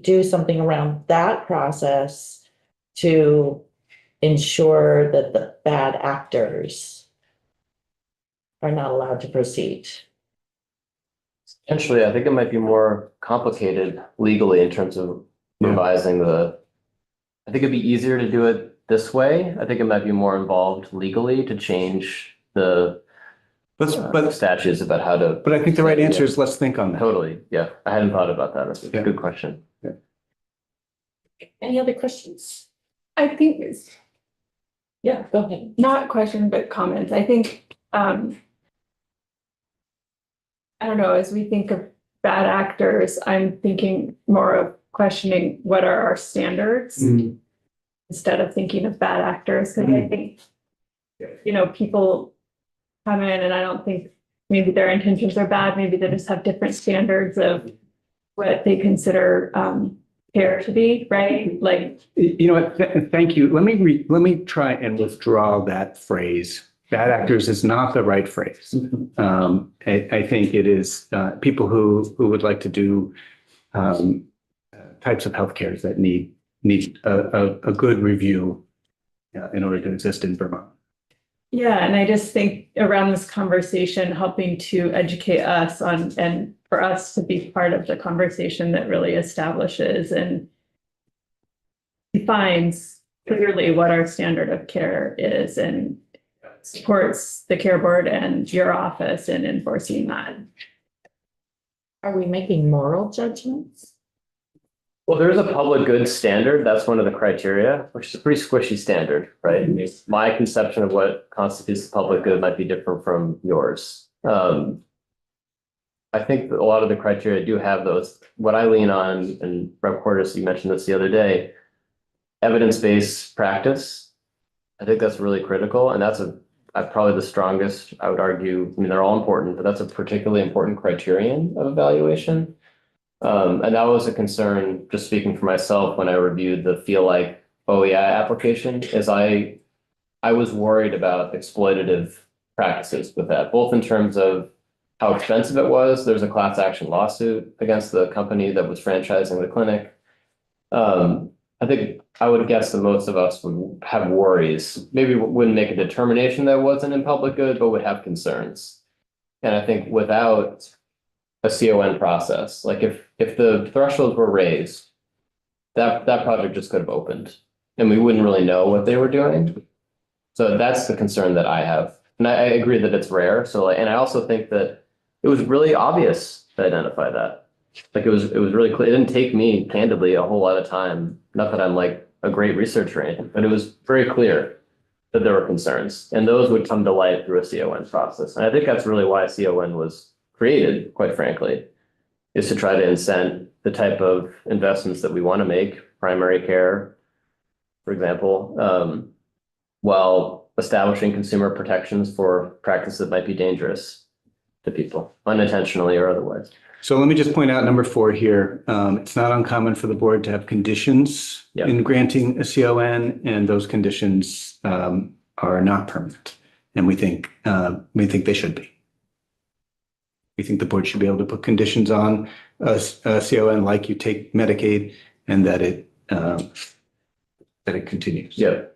do something around that process to ensure that the bad actors are not allowed to proceed? Potentially, I think it might be more complicated legally in terms of revising I think it'd be easier to do it this way. I think it might be more involved legally to change the statutes about how to. But I think the right answer is let's think on that. Totally, yeah. I hadn't thought about that. That's a Yeah. good question. Any other questions? I think Yeah, go ahead. Not question, but comments. I think, I don't know, as we think of bad actors, I'm thinking more of questioning what are our standards instead of thinking of bad actors, because I think, you know, people come in and I don't think maybe their intentions are bad, maybe they just have different standards of what they consider care to be, right? Like, You know what? Thank you. Let me try and withdraw that phrase. Bad actors is not the right phrase. I think it is people who would like to do types of healthcare that need a good review in order to exist in Vermont. yeah, and I just think around this conversation, helping to educate us on, and for us to be part of the conversation that really establishes and defines clearly what our standard of care is and supports the care board and your office in enforcing that. Are we making moral judgments? Well, there's a public good standard. That's one of the criteria, which is a pretty squishy standard, right? My conception of what constitutes the public good might be different from yours. I think that a lot of the criteria do have those. What I lean on, and Rep. Cordes, you mentioned this the other day, evidence-based practice. I think that's really critical, and that's probably the strongest, I would argue. I mean, they're all important, but that's a particularly important criterion of evaluation. And that was a concern, just speaking for myself, when I reviewed the Feel Like OEI application, is I was worried about exploitative practices with that, both in terms of how expensive it was. There's a class action lawsuit against the company that was franchising the clinic. I think I would guess that most of us would have worries, maybe wouldn't make a determination that it wasn't in public good, but would have concerns. And I think without a CON process, like if the thresholds were raised, that project just could have opened and we wouldn't really know what they were doing. So that's the concern that I have. And I agree that it's rare. So, and I also think that it was really obvious to identify that. Like it was really clear. It didn't take me, candidly, a whole lot of time. Not that I'm like a great researcher or anything, but it was very clear that there were concerns, and those would come to light through a CON process. And I think that's really why CON was created, quite frankly, is to try to incent the type of investments that we want to make, primary care, for example, while establishing consumer protections for practices that might be dangerous to people, unintentionally or otherwise. So let me just point out number 4 here. It's not uncommon for the board to have conditions in granting a CON, and those conditions are not permanent. And we think they should be. We think the board should be able to put conditions on a CON, like you take Medicaid, and that it continues. Yeah.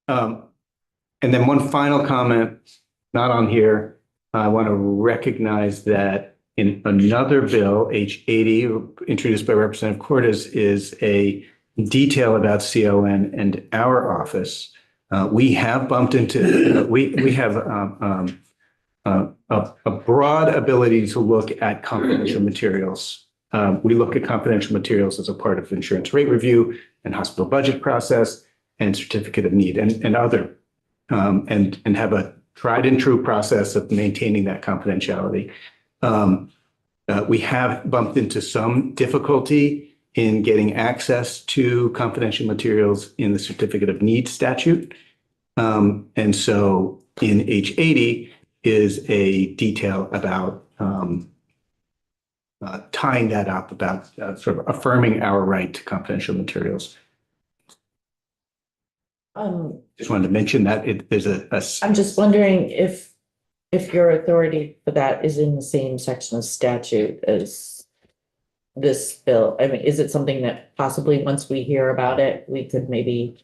And then one final comment, not on here. I want to recognize that in another bill, H80, introduced by Representative Cordes, is a detail about CON and our office. We have bumped into, we have a broad ability to look at confidential materials. We look at confidential materials as a part of insurance rate review and hospital budget process and certificate of need and other, and have a tried and true process of maintaining that confidentiality. We have bumped into some difficulty in getting access to confidential materials in the certificate of need statute. And so in H80 is a detail about tying that up, about sort of affirming our right to confidential materials. Just wanted to mention that there's I'm just wondering if your authority for that is in the same section of statute as this bill. I mean, is it something that possibly once we hear about it, we could maybe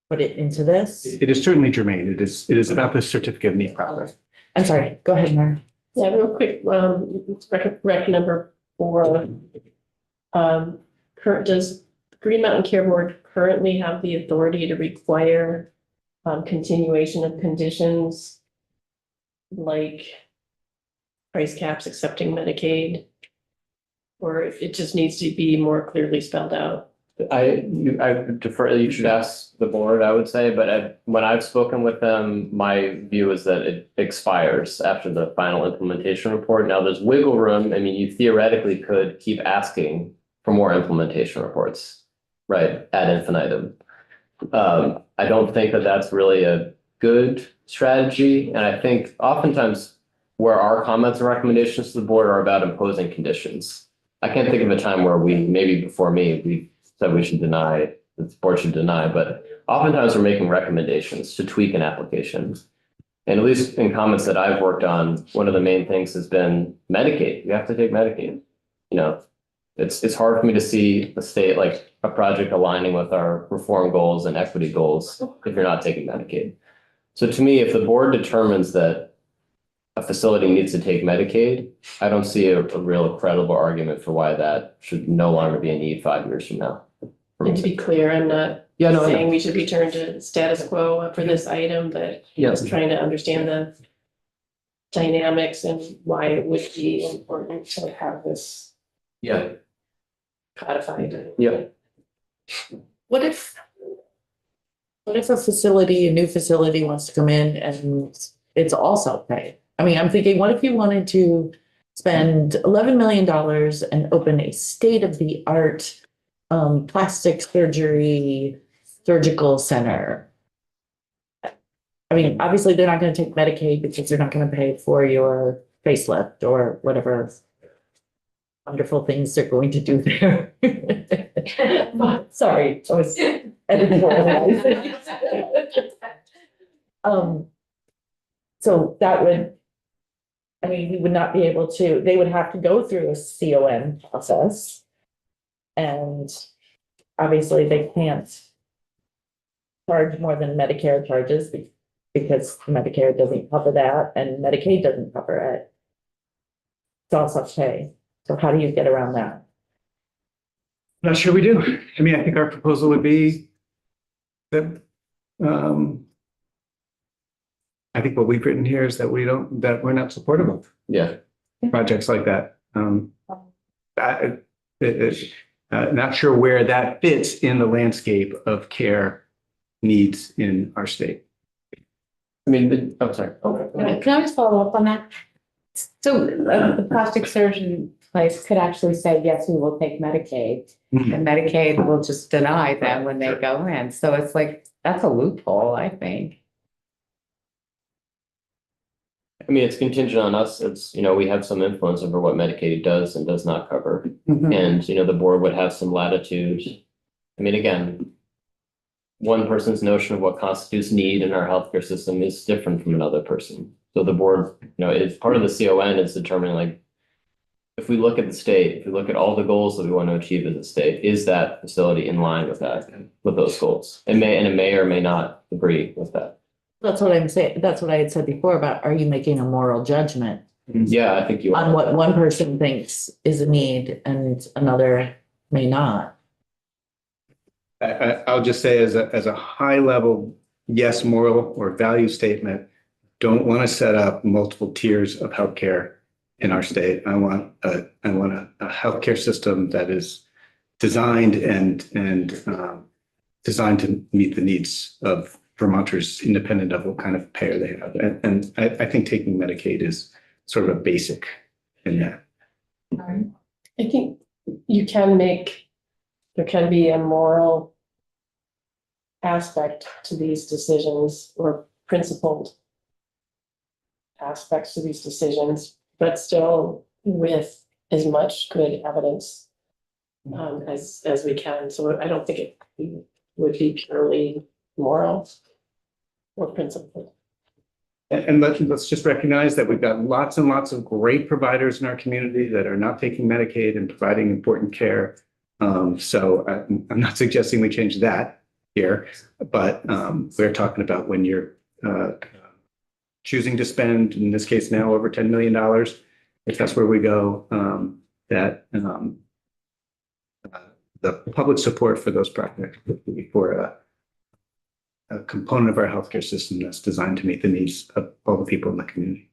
put it into this? It is certainly germane. It is about the certificate of need process. I'm sorry, go ahead, Mara. Yeah, real quick, rec number 4. Does Green Mountain Care Board currently have the authority to require continuation of conditions like price caps, accepting Medicaid? Or it just needs to be more clearly spelled out? I defer, you should ask the board, I would say, but when I've spoken with them, my view is that it expires after the final implementation report. Now, there's wiggle room. I mean, you theoretically could keep asking for more implementation reports, right, ad infinitum. I don't think that that's really a good strategy. And I think oftentimes where our comments and recommendations to the board are about imposing conditions. I can't think of a time where we, maybe before me, we said we should deny, the board should deny, but oftentimes we're making recommendations to tweak an application. And at least in comments that I've worked on, one of the main things has been Medicaid. You have to take Medicaid. You know, it's hard for me to see the state like a project aligning with our reform goals and equity goals if you're not taking Medicaid. So to me, if the board determines that a facility needs to take Medicaid, I don't see a real credible argument for why that should no longer be a need 5 years from now. And to be clear, I'm not Yeah, no, I know. saying we should return to status quo for this item, but just trying to understand the dynamics and why it would be important to have this Yeah, codified. yeah. What if a facility, a new facility wants to come in and it's all self-pay? I mean, I'm thinking, what if you wanted to spend $11 million and open a state-of-the-art plastic surgery surgical center? I mean, obviously, they're not going to take Medicaid because they're not going to pay for your facelift or whatever wonderful things they're going to do there. Sorry, I was editorializing. So that would, I mean, we would not be able to, they would have to go through a CON process. And obviously they can't charge more than Medicare charges because Medicare doesn't cover that and Medicaid doesn't cover it. It's all self-pay. So how do you get around that? Not sure we do. I mean, I think our proposal would be that, I think what we've written here is that we're not supportive of Yeah. projects like that. Not sure where that fits in the landscape of care needs in our state. I mean, I'm sorry. Can I just follow up on that? So the plastic surgeon place could actually say, yes, we will take Medicaid. And Medicaid will just deny them when they go in. So it's like, that's a loophole, I think. I mean, it's contingent on us. It's, you know, we have some influence over what Medicaid does and does not cover. And, you know, the board would have some latitude. I mean, again, one person's notion of what constitutes need in our healthcare system is different from another person. So the board, you know, it's part of the CON is determining like, if we look at the state, if we look at all the goals that we want to achieve as a state, is that facility in line with that, with those goals? It may or may not agree with that. That's what I'm saying. That's what I had said before about, are you making a moral judgment Yeah, I think you on are. what one person thinks is a need and another may not? I'll just say as a high level, yes, moral or value statement, don't want to set up multiple tiers of healthcare in our state. I want a healthcare system that is designed and designed to meet the needs of Vermonters independent of what kind of payer they have. And I think taking Medicaid is sort of a basic in that. I think you can make, there can be a moral aspect to these decisions or principled aspects to these decisions, but still with as much good evidence as we can. So I don't think it would be purely moral or principled. And let's just recognize that we've got lots and lots of great providers in our community that are not taking Medicaid and providing important care. So I'm not suggesting we change that here, but we're talking about when you're choosing to spend, in this case now, over $10 million, if that's where we go, that the public support for those projects would be for a component of our healthcare system that's designed to meet the needs of all the people in the community.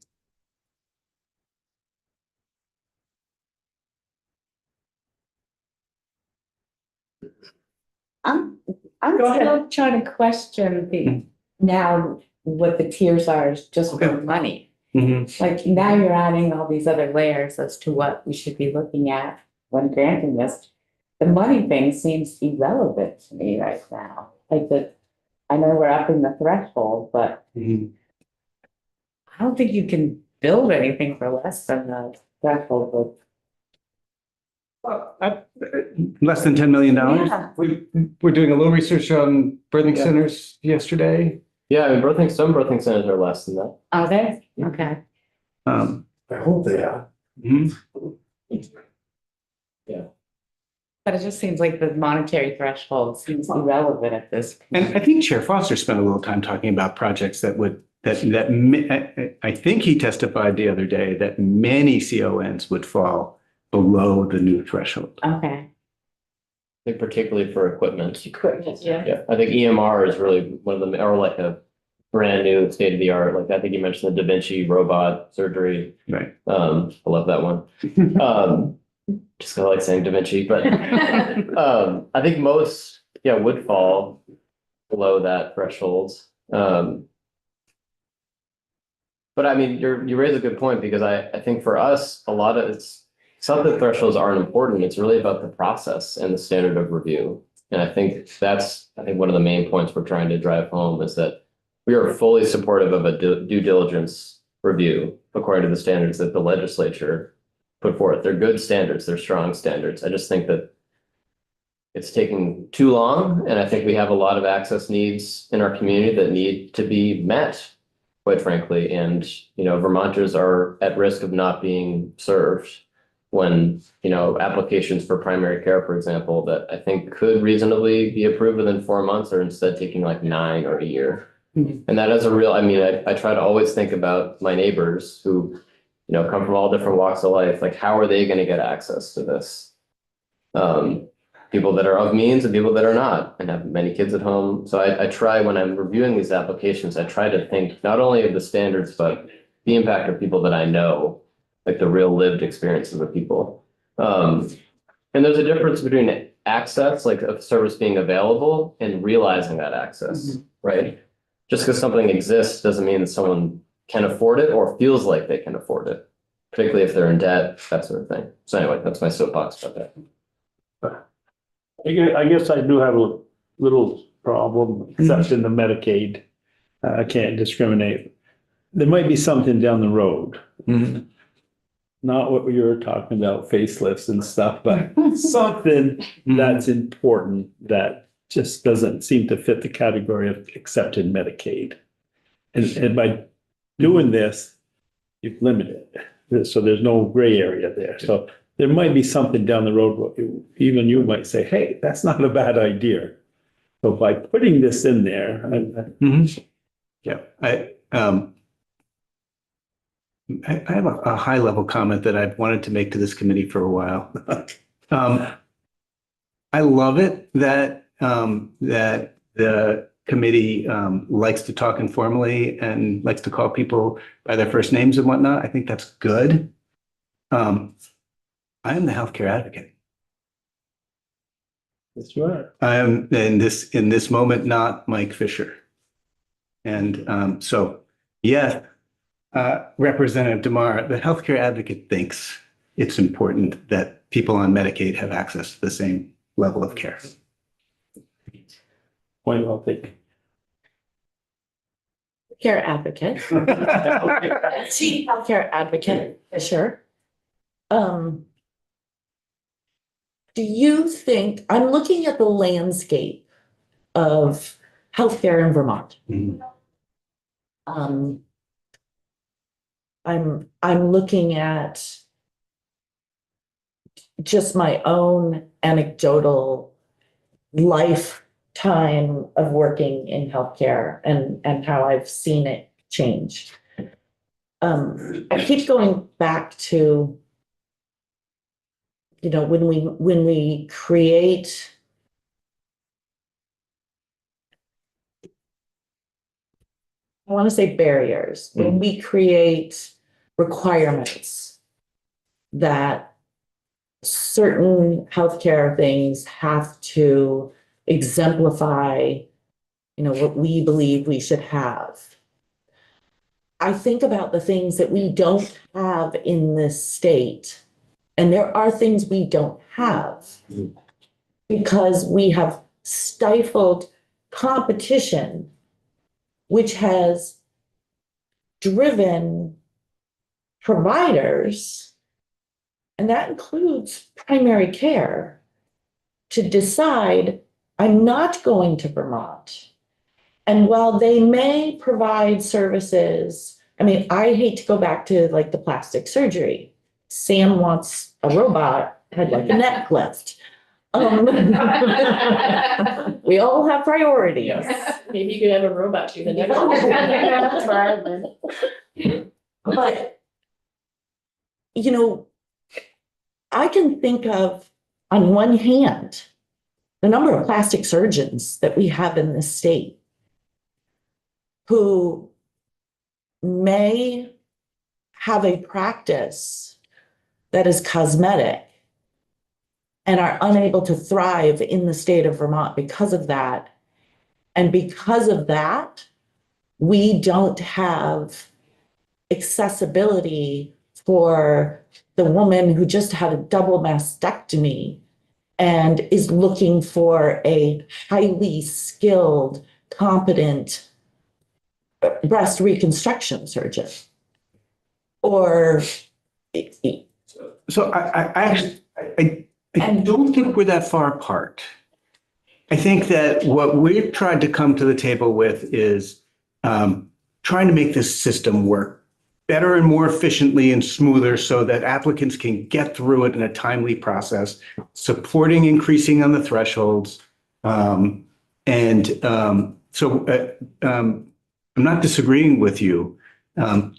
I'm Go ahead. still trying to question the, now what the tiers are is just for money. Like now you're adding all these other layers as to what we should be looking at when granting this. The money thing seems irrelevant to me right now. Like that, I know we're upping the threshold, but I don't think you can build anything for less than the threshold. Less than $10 million? Yeah. We're doing a little research on birthing centers yesterday. Yeah, I mean, some birthing centers are less than that. Are they? Okay. I hope they are. But it just seems like the monetary threshold seems irrelevant at this And point. I think Chair Foster spent a little time talking about projects that would, I think he testified the other day that many CONs would fall below the new threshold. Okay. I think particularly for equipment. Equipment, yeah. Yeah, I think EMR is really one of them, or like a brand new state of the art. Like I think you mentioned the Da Vinci robot surgery. Right. I love that one. Just 'cause I like saying Da Vinci, but I think most, would fall below that threshold. But I mean, you raise a good point because I think for us, a lot of it's not that thresholds aren't important. It's really about the process and the standard of review. And I think one of the main points we're trying to drive home is that we are fully supportive of a due diligence review according to the standards that the legislature put forth. They're good standards. They're strong standards. I just think that it's taking too long. And I think we have a lot of access needs in our community that need to be met, quite frankly. And, Vermonters are at risk of not being served when, applications for primary care, for example, that I think could reasonably be approved within 4 months are instead taking like 9 or a year. And that is I try to always think about my neighbors who, come from all different walks of life. Like, how are they going to get access to this? People that are of means and people that are not and have many kids at home. So I try when I'm reviewing these applications, I try to think not only of the standards, but the impact of people that I know, like the real lived experiences of people. And there's a difference between access, like a service being available, and realizing that access, right? Just because something exists doesn't mean that someone can afford it or feels like they can afford it, particularly if they're in debt, that sort of thing. So anyway, that's my soapbox about that. I guess I do have a little problem, except in the Medicaid. I can't discriminate. There might be something down the road. Not what you were talking about, facelifts and stuff, but something that's important that just doesn't seem to fit the category of accepted Medicaid. And by doing this, you've limited it. So there's no gray area there. So there might be something down the road, where even you might say, hey, that's not a bad idea. So by putting this in there, I have a high level comment that I've wanted to make to this committee for a while. I love it that the committee likes to talk informally and likes to call people by their first names and whatnot. I think that's good. I am the healthcare advocate. Yes, you are. I am in this moment not Mike Fisher. And so, yes, Representative DeMar, the healthcare advocate thinks it's important that people on Medicaid have access to the same level of care. Point well taken. Care advocate. Chief healthcare advocate, Fisher. Do you think, I'm looking at the landscape of healthcare in Vermont. I'm looking at just my own anecdotal lifetime of working in healthcare and how I've seen it change. I keep going back to, when we create I want to say barriers, when we create requirements that certain healthcare things have to exemplify, what we believe we should have. I think about the things that we don't have in this state, and there are things we don't have because we have stifled competition, which has driven providers, and that includes primary care, to decide, I'm not going to Vermont. And while they may provide services, I hate to go back to like the plastic surgery. Sam wants a robot, had like a neck lift. We all have priorities. Yes, maybe you could have a robot do the next one. But, I can think of, on one hand, the number of plastic surgeons that we have in this state who may have a practice that is cosmetic and are unable to thrive in the state of Vermont because of that. And because of that, we don't have accessibility for the woman who just had a double mastectomy and is looking for a highly skilled, competent breast reconstruction surgeon. Or So I don't think we're that far apart. I think that what we've tried to come to the table with is trying to make this system work better and more efficiently and smoother so that applicants can get through it in a timely process, supporting increasing on the thresholds. So I'm not disagreeing with you.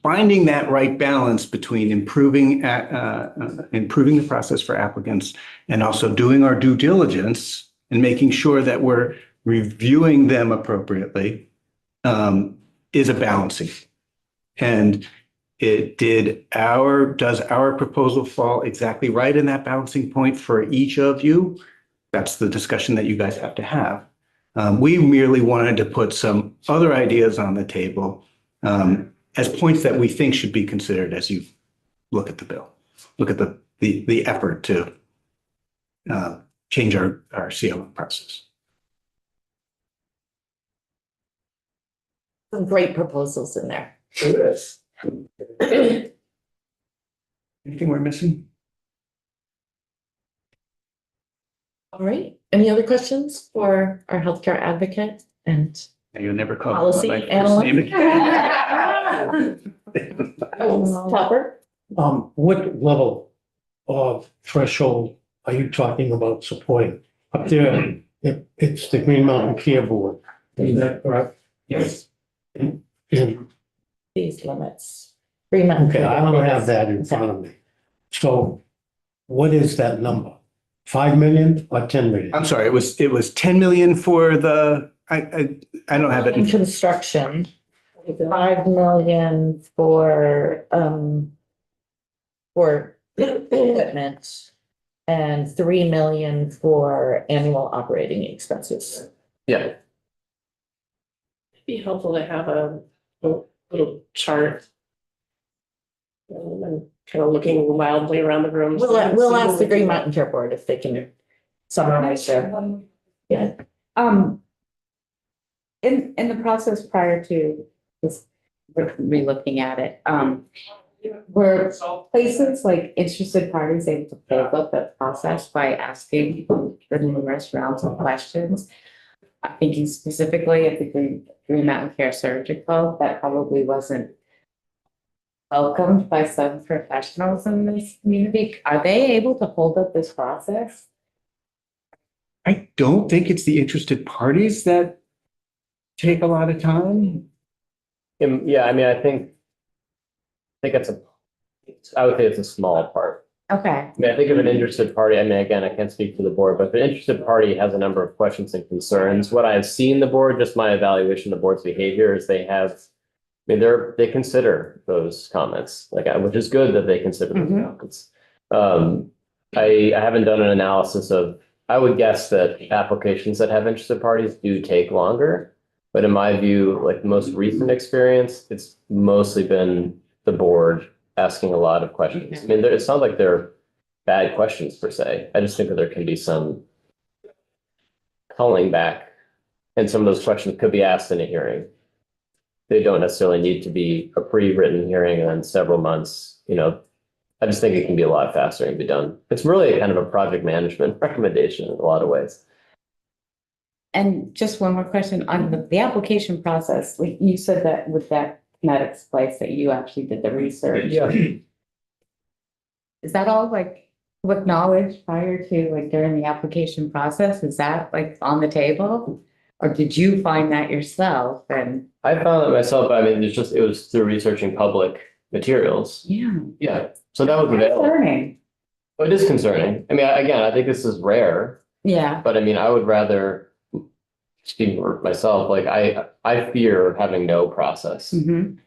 Finding that right balance between improving the process for applicants and also doing our due diligence and making sure that we're reviewing them appropriately is a balancing. And does our proposal fall exactly right in that balancing point for each of you? That's the discussion that you guys have to have. We merely wanted to put some other ideas on the table as points that we think should be considered as you look at the bill, look at the effort to change our COA process. some great proposals in there. Anything we're missing? All right, any other questions for our healthcare advocate and You'll never call policy my first analyst? name. Topper? What level of threshold are you talking about supporting? Up there, it's the Green Mountain Care Board, is that correct? Yes. And- These limits. 3 months. Okay, I don't have that in front of me. So what is that number? 5 million or 10 million? I'm sorry, it was 10 million for the, I don't have it. In construction, 5 million for equipment and 3 million for annual operating expenses. Yeah, It'd be helpful to have a little chart. I'm kind of looking wildly around the room. We'll ask the Green Mountain Care Board if they can summarize their. Yeah. In the process prior to this, re-looking at it, were places like interested parties able to build up the process by asking the numerous rounds of questions? I'm thinking specifically at the Green Mountain Care Surgical, that probably wasn't welcomed by some professionals in this community. Are they able to hold up this process? I don't think it's the interested parties that take a lot of time. yeah, I mean, I think I would say it's a small part. Okay. I mean, I think of an interested party, I mean, again, I can't speak for the board, but if an interested party has a number of questions and concerns, what I've seen the board, just my evaluation of the board's behavior is they consider those comments, which is good that they consider those comments. I haven't done an analysis of I would guess that applications that have interested parties do take longer. But in my view, like the most recent experience, it's mostly been the board asking a lot of questions. I mean, it sounds like they're bad questions per se. I just think that there can be some calling back. And some of those questions could be asked in a hearing. They don't necessarily need to be a pre-written hearing and then several months, you know. I just think it can be a lot faster and be done. It's really kind of a project management recommendation in a lot of ways. And just one more question on the application process. Like you said that with that Kinetics place that you actually did the research. Yeah. Is that all like with knowledge prior to like during the application process? Is that like on the table? Or did you find that yourself? And I found that myself, but I mean, it was through researching public materials. yeah, Yeah, so that was available. learning. But it is concerning. I mean, again, I think this is rare, Yeah. but I mean, I would rather, speaking for myself, like I fear having no process. Mhm.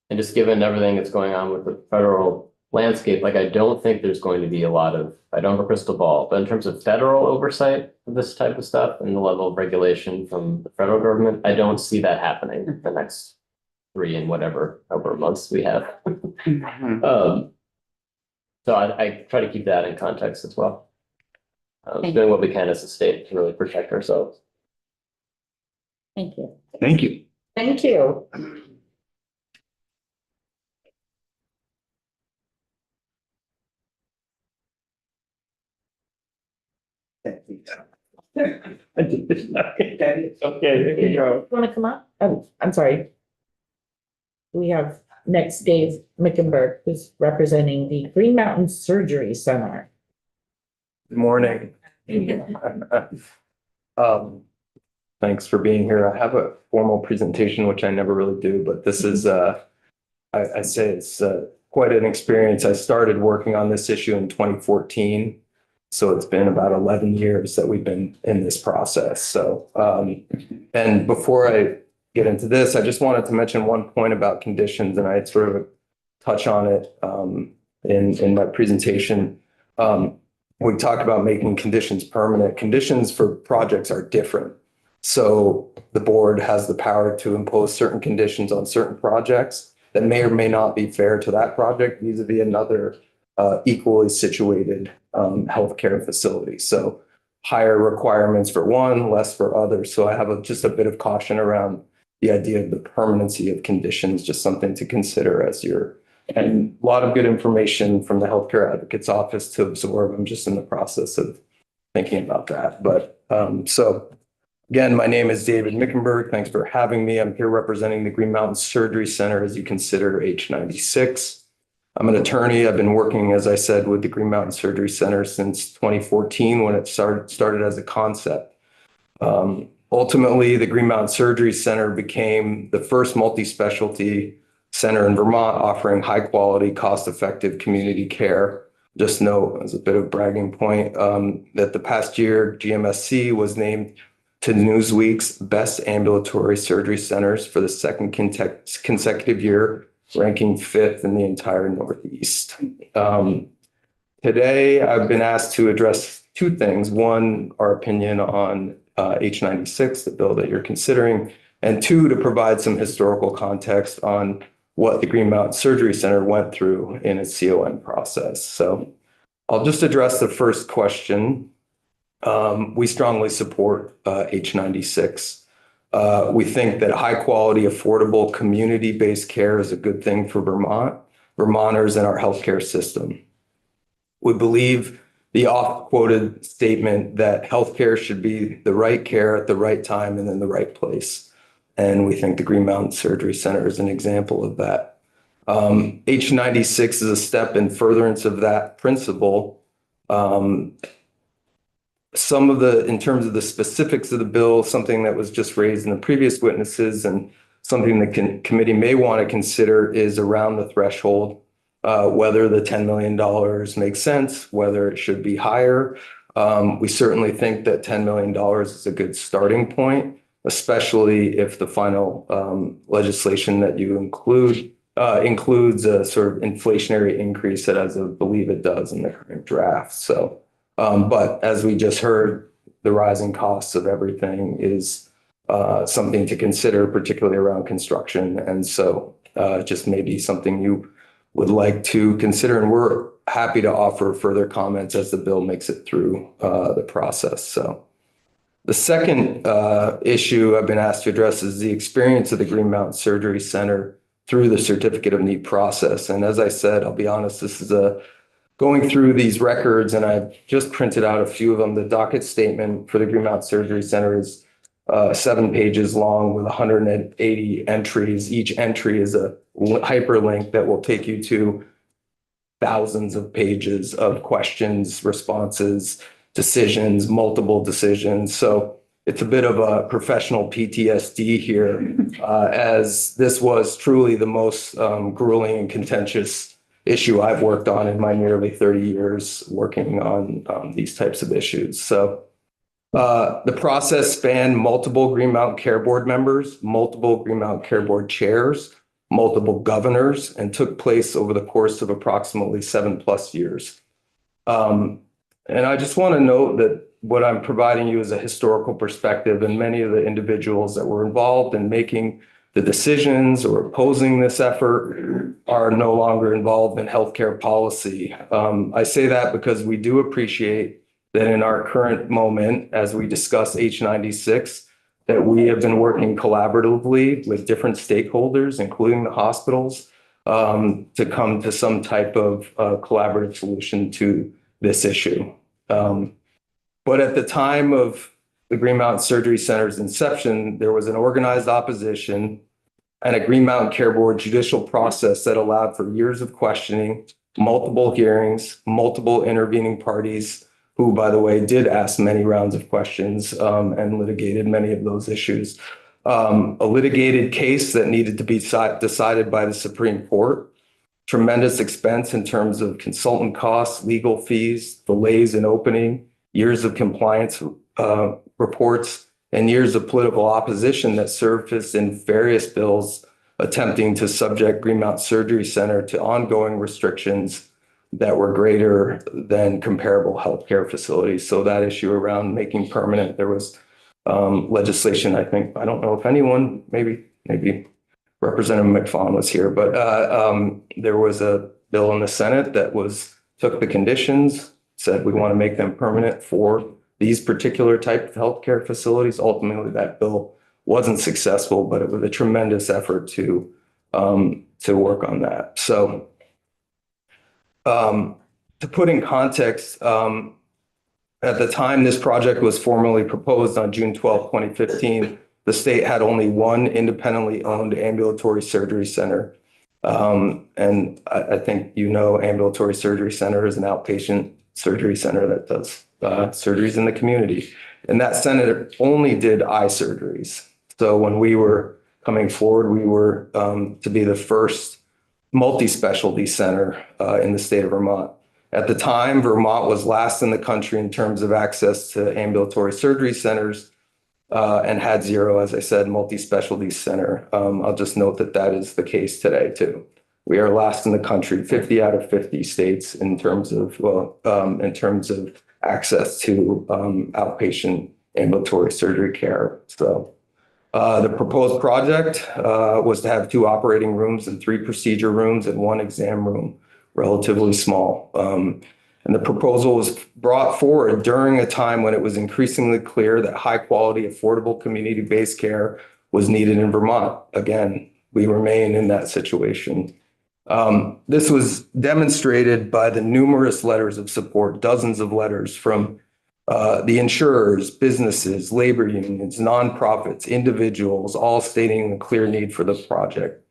And just given everything that's going on with the federal landscape, like I don't think there's going to be a lot of, I don't have a crystal ball, but in terms of federal oversight of this type of stuff and the level of regulation from the federal government, I don't see that happening the next 3 and whatever months we have. Mhm. So I try to keep that in context as well. Thank Doing what we can as a state to really protect ourselves. Thank you. Thank you. Thank you. Okay, there you go. Want to come up? Oh, I'm sorry. We have next Dave Mickenberg, who's representing the Green Mountain Surgery Center. Good morning. Thanks for being here. I have a formal presentation, which I never really do, but this is, I say it's quite an experience. I started working on this issue in 2014. So it's been about 11 years that we've been in this process. So, and before I get into this, I just wanted to mention one point about conditions, and I sort of touch on it in my presentation. We talked about making conditions permanent. Conditions for projects are different. So the board has the power to impose certain conditions on certain projects that may or may not be fair to that project vis-a-vis another equally situated healthcare facility. So higher requirements for one, less for others. So I have just a bit of caution around the idea of the permanency of conditions, just something to consider as you're, and a lot of good information from the Healthcare Advocate's Office to absorb. I'm just in the process of thinking about that. But so again, my name is David Mickenberg. Thanks for having me. I'm here representing the Green Mountain Surgery Center as you consider H96. I'm an attorney. I've been working, as I said, with the Green Mountain Surgery Center since 2014 when it started as a concept. Ultimately, the Green Mountain Surgery Center became the first multi-specialty center in Vermont offering high quality, cost-effective community care. Just note as a bit of bragging point that the past year GMSC was named to Newsweek's best ambulatory surgery centers for the second consecutive year, ranking 5th in the entire Northeast. Today, I've been asked to address two things. One, our opinion on H96, the bill that you're considering, and two, to provide some historical context on what the Green Mountain Surgery Center went through in its CON process. So I'll just address the first question. We strongly support H96. We think that high quality, affordable, community-based care is a good thing for Vermonters and our healthcare system. We believe the oft-quoted statement that healthcare should be the right care at the right time and in the right place. And we think the Green Mountain Surgery Center is an example of that. H96 is a step in furtherance of that principle. In terms of the specifics of the bill, something that was just raised in the previous witnesses and something the committee may want to consider is around the threshold, whether the $10 million makes sense, whether it should be higher. We certainly think that $10 million is a good starting point, especially if the final legislation that you includes a sort of inflationary increase that, as I believe it does in the current draft. So But as we just heard, the rising costs of everything is something to consider, particularly around construction. And so just maybe something you would like to consider, and we're happy to offer further comments as the bill makes it through the process. So the second issue I've been asked to address is the experience of the Green Mountain Surgery Center through the certificate of need process. And as I said, I'll be honest, this is going through these records, and I've just printed out a few of them. The docket statement for the Green Mountain Surgery Center is 7 pages long with 180 entries. Each entry is a hyperlink that will take you to thousands of pages of questions, responses, decisions, multiple decisions. So it's a bit of a professional PTSD here, as this was truly the most grueling and contentious issue I've worked on in my nearly 30 years working on these types of issues. So the process spanned multiple Green Mountain Care Board members, multiple Green Mountain Care Board chairs, multiple governors, and took place over the course of approximately 7+ years. And I just want to note that what I'm providing you is a historical perspective, and many of the individuals that were involved in making the decisions or opposing this effort are no longer involved in healthcare policy. I say that because we do appreciate that in our current moment, as we discuss H96, that we have been working collaboratively with different stakeholders, including the hospitals, to come to some type of collaborative solution to this issue. But at the time of the Green Mountain Surgery Center's inception, there was an organized opposition and a Green Mountain Care Board judicial process that allowed for years of questioning, multiple hearings, multiple intervening parties, who, by the way, did ask many rounds of questions and litigated many of those issues. A litigated case that needed to be decided by the Supreme Court, tremendous expense in terms of consultant costs, legal fees, delays in opening, years of compliance reports, and years of political opposition that surfaced in various bills attempting to subject Green Mountain Surgery Center to ongoing restrictions that were greater than comparable healthcare facilities. So that issue around making permanent, there was legislation, I think, I don't know if anyone, maybe Representative McFawn was here, but there was a bill in the Senate that took the conditions, said we want to make them permanent for these particular type of healthcare facilities. Ultimately, that bill wasn't successful, but it was a tremendous effort to work on that. So to put in context, at the time this project was formally proposed on June 12, 2015, the state had only one independently owned ambulatory surgery center. And I think ambulatory surgery center is an outpatient surgery center that does surgeries in the community. And that center only did eye surgeries. So when we were coming forward, we were to be the first multi-specialty center in the state of Vermont. At the time, Vermont was last in the country in terms of access to ambulatory surgery centers and had zero, as I said, multi-specialty center. I'll just note that that is the case today too. We are last in the country, 50 out of 50 states in terms of access to outpatient ambulatory surgery care. So the proposed project was to have 2 operating rooms and 3 procedure rooms and 1 exam room, relatively small. And the proposal was brought forward during a time when it was increasingly clear that high quality, affordable community-based care was needed in Vermont. Again, we remain in that situation. This was demonstrated by the numerous letters of support, dozens of letters from the insurers, businesses, labor unions, nonprofits, individuals, all stating a clear need for the project.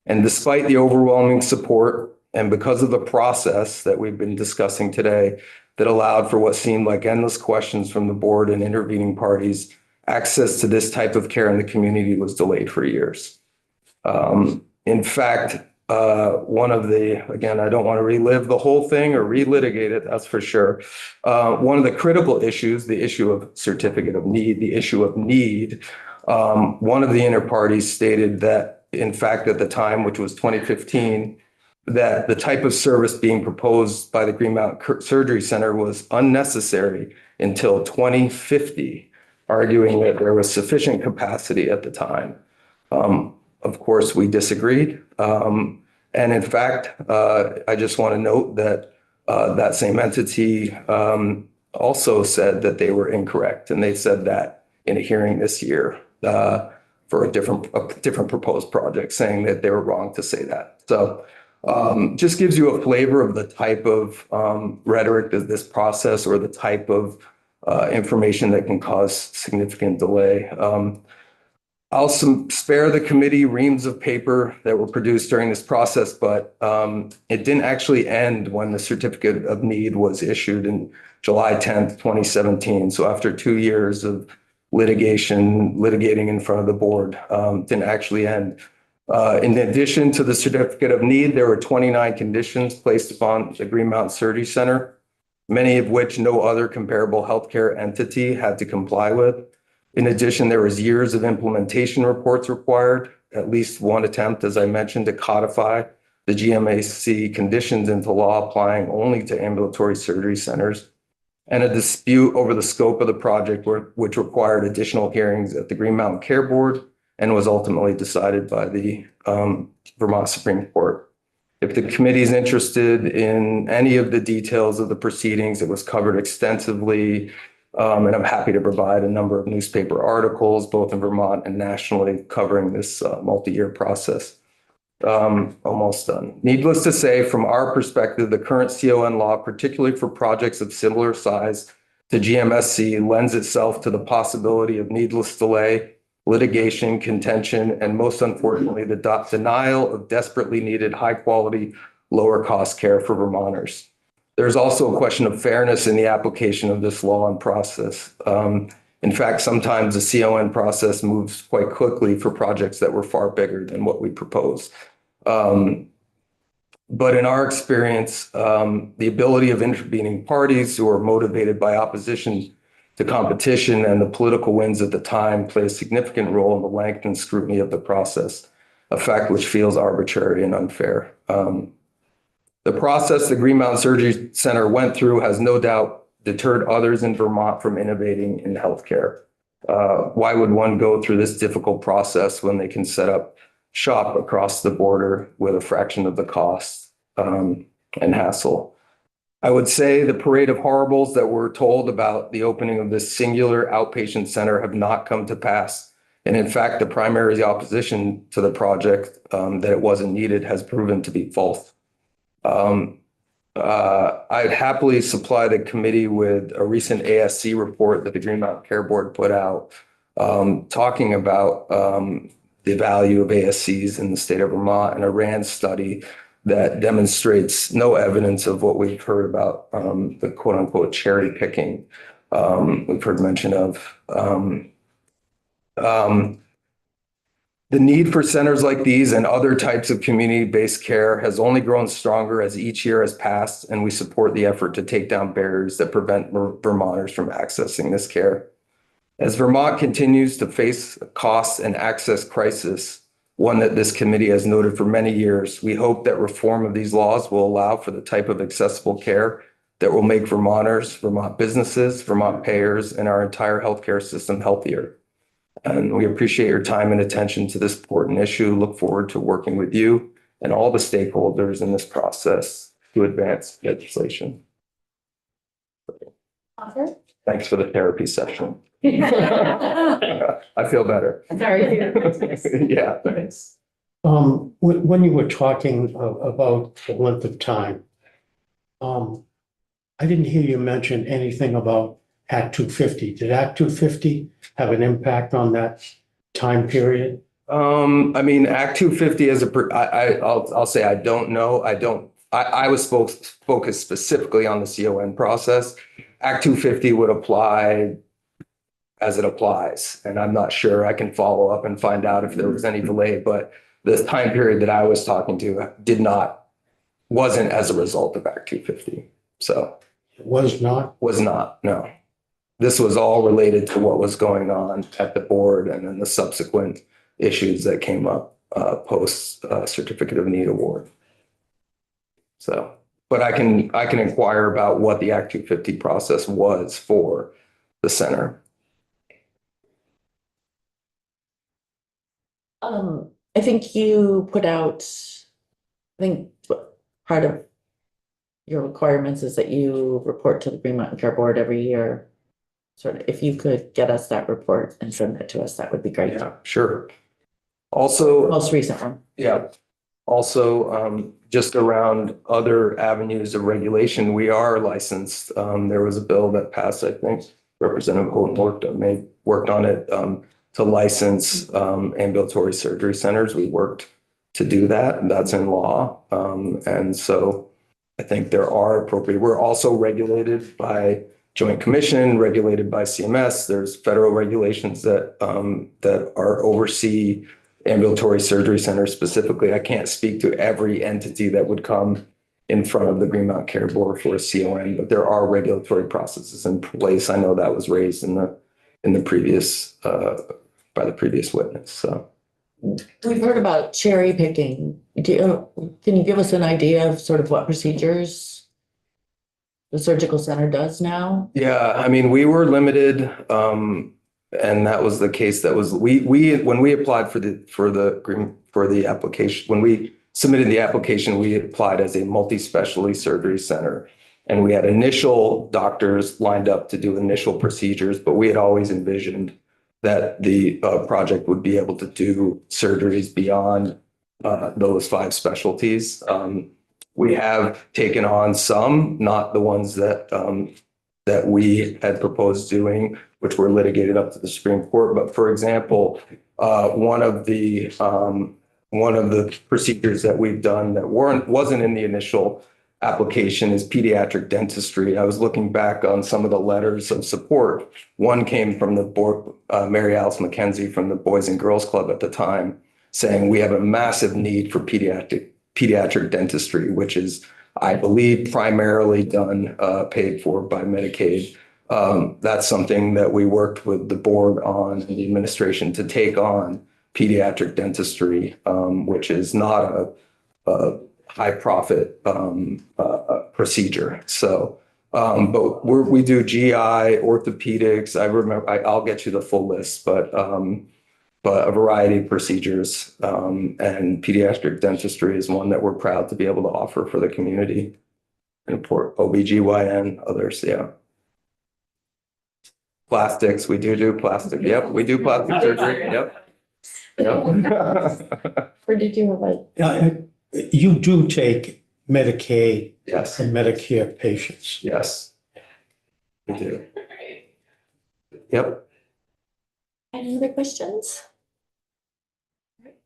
And despite the overwhelming support, and because of the process that we've been discussing today that allowed for what seemed like endless questions from the board and intervening parties, access to this type of care in the community was delayed for years. In fact, one of the, again, I don't want to relive the whole thing or relitigate it, that's for sure. One of the critical issues, the issue of certificate of need, one of the inter parties stated that, in fact, at the time, which was 2015, that the type of service being proposed by the Green Mountain Surgery Center was unnecessary until 2050, arguing that there was sufficient capacity at the time. Of course, we disagreed. And in fact, I just want to note that that same entity also said that they were incorrect. And they said that in a hearing this year for a different proposed project, saying that they were wrong to say that. So just gives you a flavor of the type of rhetoric of this process, or the type of information that can cause significant delay. I'll spare the committee reams of paper that were produced during this process, but it didn't actually end when the certificate of need was issued in July 10th, 2017. So after 2 years of litigating in front of the board, didn't actually end. In addition to the certificate of need, there were 29 conditions placed upon the Green Mountain Surgery Center, many of which no other comparable healthcare entity had to comply with. In addition, there was years of implementation reports required, at least one attempt, as I mentioned, to codify the GMAC conditions into law applying only to ambulatory surgery centers, and a dispute over the scope of the project, which required additional hearings at the Green Mountain Care Board and was ultimately decided by the Vermont Supreme Court. If the committee is interested in any of the details of the proceedings, it was covered extensively. And I'm happy to provide a number of newspaper articles, both in Vermont and nationally, covering this multi-year process. Almost done. Needless to say, from our perspective, the current CON law, particularly for projects of similar size to GMSC, lends itself to the possibility of needless delay, litigation, contention, and most unfortunately, the denial of desperately needed high-quality, lower-cost care for Vermonters. There's also a question of fairness in the application of this law and process. In fact, sometimes the CON process moves quite quickly for projects that were far bigger than what we proposed. But in our experience, the ability of intervening parties who are motivated by opposition to competition and the political winds at the time play a significant role in the length and scrutiny of the process, a fact which feels arbitrary and unfair. The process the Green Mountain Surgery Center went through has no doubt deterred others in Vermont from innovating in healthcare. Why would one go through this difficult process when they can set up shop across the border with a fraction of the cost and hassle? I would say the parade of horribles that we're told about the opening of this singular outpatient center have not come to pass. And in fact, the primary opposition to the project that it wasn't needed has proven to be false. I'd happily supply the committee with a recent ASC report that the Green Mountain Care Board put out, talking about the value of ASCs in the state of Vermont, and a RAND study that demonstrates no evidence of what we've heard about the quote unquote cherry picking we've heard mention of. The need for centers like these and other types of community-based care has only grown stronger as each year has passed, and we support the effort to take down barriers that prevent Vermonters from accessing this care. As Vermont continues to face a cost and access crisis, one that this committee has noted for many years, we hope that reform of these laws will allow for the type of accessible care that will make Vermonters, Vermont businesses, Vermont payers, and our entire healthcare system healthier. And we appreciate your time and attention to this important issue. Look forward to working with you and all the stakeholders in this process to advance legislation. Awesome. Thanks for the therapy session. I feel better. Sorry. Yeah, thanks. When you were talking about the length of time, I didn't hear you mention anything about Act 250. Did Act 250 have an impact on that time period? I mean, Act 250 as I'll say I don't know. I was focused specifically on the CON process. Act 250 would apply as it applies, and I'm not sure. I can follow up and find out if there was any delay, but the time period that I was talking to wasn't as a result of Act 250. So it was not? Was not, no. This was all related to what was going on at the board and then the subsequent issues that came up post certificate of need award. So, but I can inquire about what the Act 250 process was for the center. I think you put out, I think part of your requirements is that you report to the Green Mountain Care Board every year. Sort of, if you could get us that report and send it to us, that would be great. Yeah, sure. Also, Most recent one. yeah. Also, just around other avenues of regulation, we are licensed. There was a bill that passed, I think, Representative Holton worked on it, to license ambulatory surgery centers. We worked to do that, and that's in law. And so I think there are appropriate, we're also regulated by Joint Commission, regulated by CMS. There's federal regulations that are oversee ambulatory surgery centers specifically. I can't speak to every entity that would come in front of the Green Mountain Care Board for a CON, but there are regulatory processes in place. I know that was raised in the previous by the previous witness. So We've heard about cherry picking. Can you give us an idea of sort of what procedures the surgical center does now? yeah, I mean, we were limited, and that was the case. That was we when we applied for the application, when we submitted the application, we applied as a multi-specialty surgery center, and we had initial doctors lined up to do initial procedures, but we had always envisioned that the project would be able to do surgeries beyond those 5 specialties. We have taken on some, not the ones that we had proposed doing, which were litigated up to the Supreme Court. But for example, one of the procedures that we've done that wasn't in the initial application is pediatric dentistry. I was looking back on some of the letters of support. One came from the board, Mary Alice McKenzie from the Boys and Girls Club at the time, saying we have a massive need for pediatric dentistry, which is, I believe, primarily done, paid for by Medicaid. That's something that we worked with the board on and the administration to take on pediatric dentistry, which is not a high profit procedure. So, but we do GI, orthopedics. I'll get you the full list, but a variety of procedures, and pediatric dentistry is one that we're proud to be able to offer for the community. And for OBGYN, others, yeah. Plastics, we do plastic. Yep, we do plastic surgery. Yep. Yep. Or did you have a? Yeah, you do take Medicaid Yes. and Medicare patients. Yes. We do. Yep. Any other questions?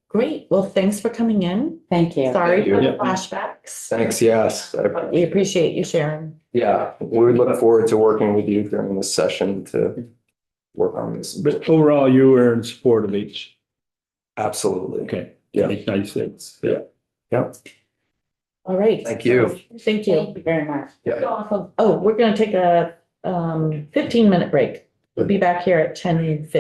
Great. Well, thanks for coming in. Thank you. Sorry for the Yeah. flashbacks. Thanks. Yes. We appreciate you sharing. Yeah, we look forward to working with you during this session to work on this. But overall, you were in support of each. Absolutely. Okay. Yeah. 96. Yeah. Yep. All right. Thank you. Thank you. Thank you very much. Yeah. Oh, we're gonna take a 15-minute break. We'll be back here at 10:50.